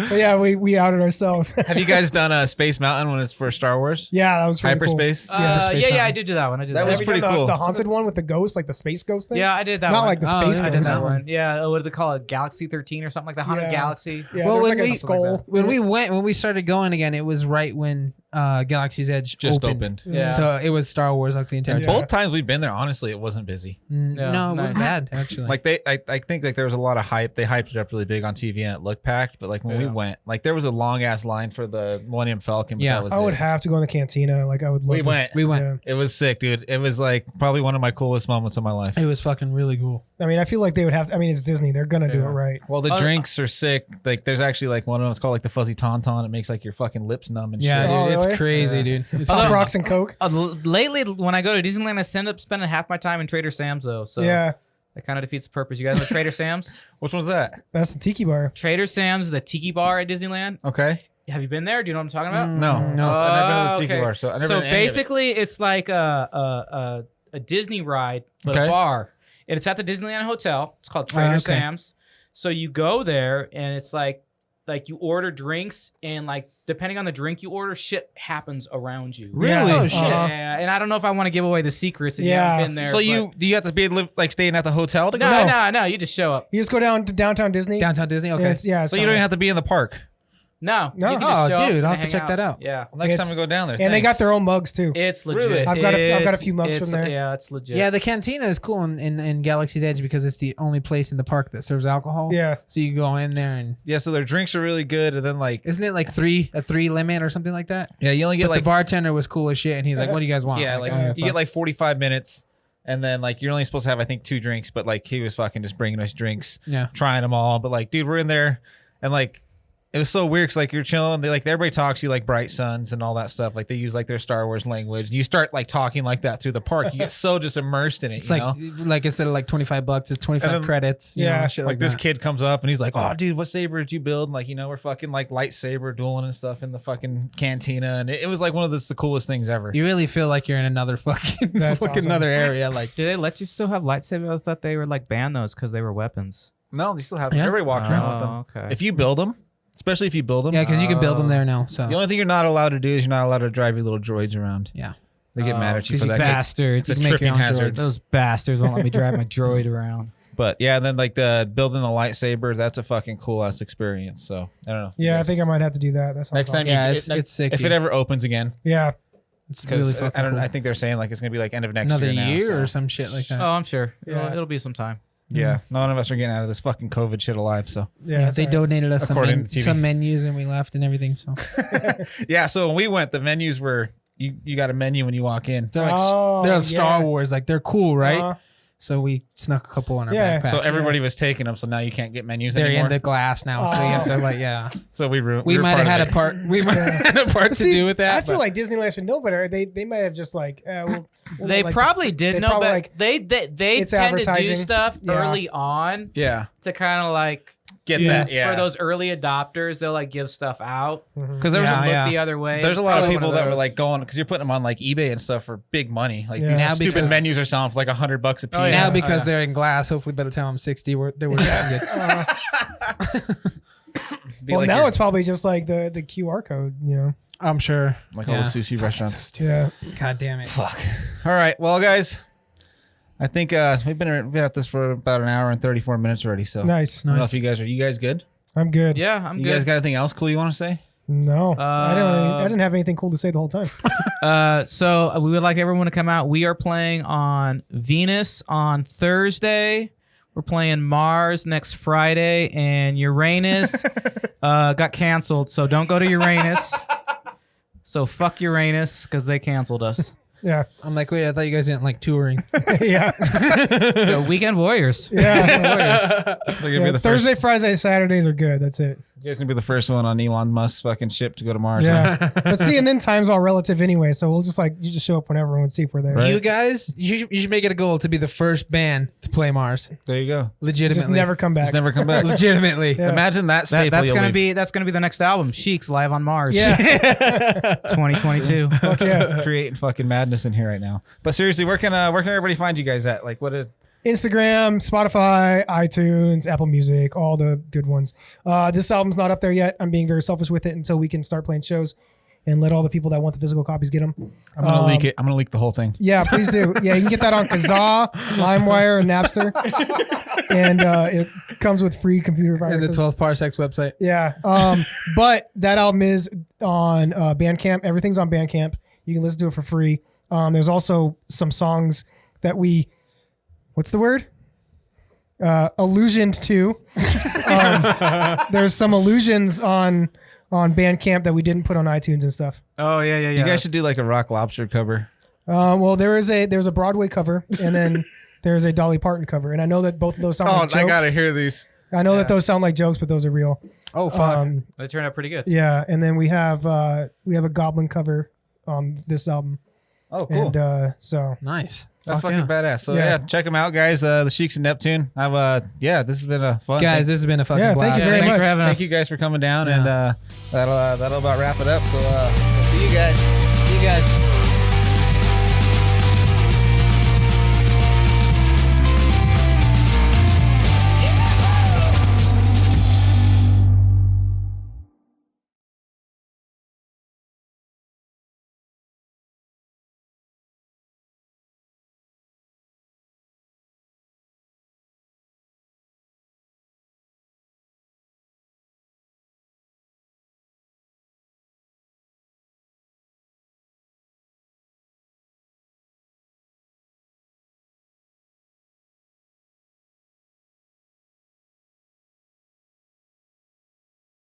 But yeah, we outed ourselves. Have you guys done Space Mountain when it's for Star Wars? Yeah, that was really Hyperspace? Cool. Yeah, Space yeah, Mountain. I did do that one. I did That that. was Have you pretty done cool. The haunted one with the ghost, like the space ghost thing? Yeah, I did that Not one. like the Oh, space yeah, I ghost. did that one. Yeah, what do they call it? Galaxy 13 or something like that? Haunted Yeah. Galaxy. Yeah, Well, there's when like a we- skull. When we started going again, it was right when Galaxy's Edge Just opened. Yeah. So it was Star Wars like the entire Yeah. time. Both times we've been there, honestly, it wasn't busy. Yeah, No, it wasn't nice. bad actually. Like I think like there was a lot of hype. They hyped it up really big on TV and it looked packed. But like when we Yeah. went, like there was a long ass line for the Millennium Falcon. But Yeah. that was I would it. have to go in the cantina. Like I would love We to. went. we went. Yeah. It was sick, dude. It was like probably one of my coolest moments of my life. It was fucking really cool. I mean, I feel like they would have to. I mean, it's Disney. They're going to do it Yeah. right. Well, the drinks are sick. Like there's actually like one of them. It's called like the fuzzy tauntaun. It makes like your fucking lips numb and Yeah, shit. Oh, dude, really? it's crazy, Yeah. dude. It's Top fun. rocks and Coke. Lately, when I go to Disneyland, I end up spending half my time in Trader Sam's though. So Yeah, that kind of defeats the purpose. You guys know Trader Sam's? Which one's that? that's the Tiki bar. Trader Sam's is the Tiki bar at Disneyland. Okay. Have you been there? Do you know what I'm talking about? No, No. I've never been to the Tiki okay. bar, so I've never So been to any of it. basically, it's like a Disney ride, but Okay. a bar, and it's at the Disneyland Hotel. It's called Trader okay. Sam's. So you go there, and it's like you order drinks, and like depending on the drink you order, shit happens around you. Really? Yeah. Oh, shit. Yeah, and I don't know if I want to give away the secrets if you Yeah. haven't been there. So do you have to be like staying at the hotel to go? No, you just show up. You just go down to downtown Disney. Downtown Disney. Yeah, Okay. it's So you don't even have to be in the park. No, No. you can just Oh, show up dude, and I'll have to hang check that out. Yeah, Well, next It's- time we go down there. And they got thanks. their own mugs too. it's legit. Really? I've got a few mugs It's- from there. Yeah, it's legit. Yeah, the cantina is cool in Galaxy's Edge because it's the only place in the park that serves alcohol. Yeah. So you go in there and Yeah, so their drinks are really good, and then like isn't it like a three limit or something like that? yeah, you only get But like the bartender was cool as shit, and he's like, "What do you guys want?" yeah, I'm like "I don't give a you get fuck." like 45 minutes, and then like you're only supposed to have I think 2 drinks, but like he was fucking just bringing us drinks, Yeah. trying them all. But like, dude, we're in there, and like it was so weird because like you're chilling, they like everybody talks to you like bright suns and all that stuff. Like they use like their Star Wars language, and you start like talking like that through the park. You get so just immersed in it. It's you like know? like instead of like $25, it's 25 And then- credits. You Yeah. know, shit Like like this that. kid comes up and he's like, "Oh, dude, what saber did you build?" And like, we're fucking like lightsaber dueling and stuff in the fucking cantina, and it was like one of the coolest things ever. You really feel like you're in another fucking That's fucking awesome. another area. Like, Do they let you still have lightsabers? I thought they were like banned those because they were weapons. No, they still have Yeah? everybody walks around with them. Okay. If you build them, especially if you build them, yeah, because you can build them there now. So the only thing you're not allowed to do is you're not allowed to drive your little droids around. yeah, They get mad at you for that. bastards. It's a Make your tripping own hazard. droids. Those bastards won't let me drive my droid around. But yeah, and then like the building the lightsaber, that's a fucking cool ass experience. So I don't know. Yeah, I Yes. think I might have to do that. That's next time. Yeah, you, it's sick. If it ever opens again, Yeah. It's because really fucking I don't. cool. I think they're saying like it's gonna be like end of next Another year, year now, or so. some shit like that. Oh, I'm sure. Yeah. It'll be some time. Yeah, none of us are getting out of this fucking COVID shit alive. So Yeah. They alright. donated us According to TV. some menus and we left and everything. So yeah, so when we went, the menus were you got a menu when you walk in. they're like Oh, they're Star yeah. Wars, like they're cool, right? Uh, So we snuck a couple in our Yeah. backpack. So everybody was taking them, so now you can't get menus they're anymore. in the glass now, so you have to like, yeah. So we We were might have part had of a it. part. We might have had a part to see, do with that. I feel but- like Disneyland should know better. They might have just like, we'll They like probably the- did they know, probably, but like, they it's tend to do advertising. stuff Yeah. early on Yeah, to kind of like get Yeah. that. Yeah, for those early adopters. They'll like give stuff out. because there was Yeah, a, Look the other way. there's a lot So of one people that were those. like going because you're putting them on like eBay and stuff for big money. Like Yeah. these Now stupid because- menus are selling for like $100 a piece. Oh, yeah. now because they're in glass. Hopefully, by the time I'm 60, they were good. Be Well, like now your- it's probably just like the QR code, you know. I'm sure. like all the sushi restaurants. Yeah. God damn it. Fuck. All right, well, guys, I think we've been at this for about an hour and 34 minutes already. So Nice. I don't know if you guys good? I'm good. Yeah, I'm You good. guys got anything else cool you want to say? No, I didn't have anything cool to say the whole time. So we would like everyone to come out. We are playing on Venus on Thursday. We're playing Mars next Friday, and Uranus got canceled. So don't go to Uranus. So fuck Uranus because they canceled us. Yeah. I'm like, wait, I thought you guys didn't like touring. Yeah. The Weekend Warriors. Yeah. They're gonna Yeah, be the Thursday, first. Fridays, Saturdays are good. That's it. You guys gonna be the first one on Elon Musk's fucking ship to go to Mars. Yeah. huh? But see, and then time's all relative anyway. So we'll just you just show up whenever and see if we're there. Right. You guys, you should make it a goal to be the first band to play Mars. There you go. Legitimately. Just never come back. Just never come back. Legitimately. Yeah. Imagine that staple. That's you'll gonna leave. be the next album. Sheiks live on Mars. Yeah. 2022. Fuck yeah. creating fucking madness in here right now. But seriously, where can everybody find you guys at? Like what? Instagram, Spotify, iTunes, Apple Music, all the good ones. This album's not up there yet. I'm being very selfish with it until we can start playing shows and let all the people that want the physical copies get them. I'm gonna leak it. I'm gonna leak the whole thing. Yeah, please do. Yeah, you can get that on Kazaa, LimeWire, and Napster. And it comes with free computer And viruses. the 12th Parsec website. Yeah. But that album is on Bandcamp. Everything's on Bandcamp. You can listen to it for free. There's also some songs that what's the word? Allusioned to. There's some allusions on Bandcamp that we didn't put on iTunes and stuff. Oh yeah. You guys should do like a Rock Lobster cover. Well, there's a Broadway cover, and then there's a Dolly Parton cover, and I know that both of those sound like jokes. these. I know that those sound like jokes, but those are real. Oh, fuck. They turned out pretty good. Yeah, and then we have a Goblin cover on this album, Oh, cool. and so Nice. That's Fuck fucking yeah. badass. So Yeah. yeah, check them out, guys. The Sheiks of Neptune. This has been a fun. Guys, this has been a fucking Yeah, thank blast. you very thanks much. for having us. us. Thank you guys for coming down, Yeah. and that'll about wrap it up. So we'll see you guys. See you guys.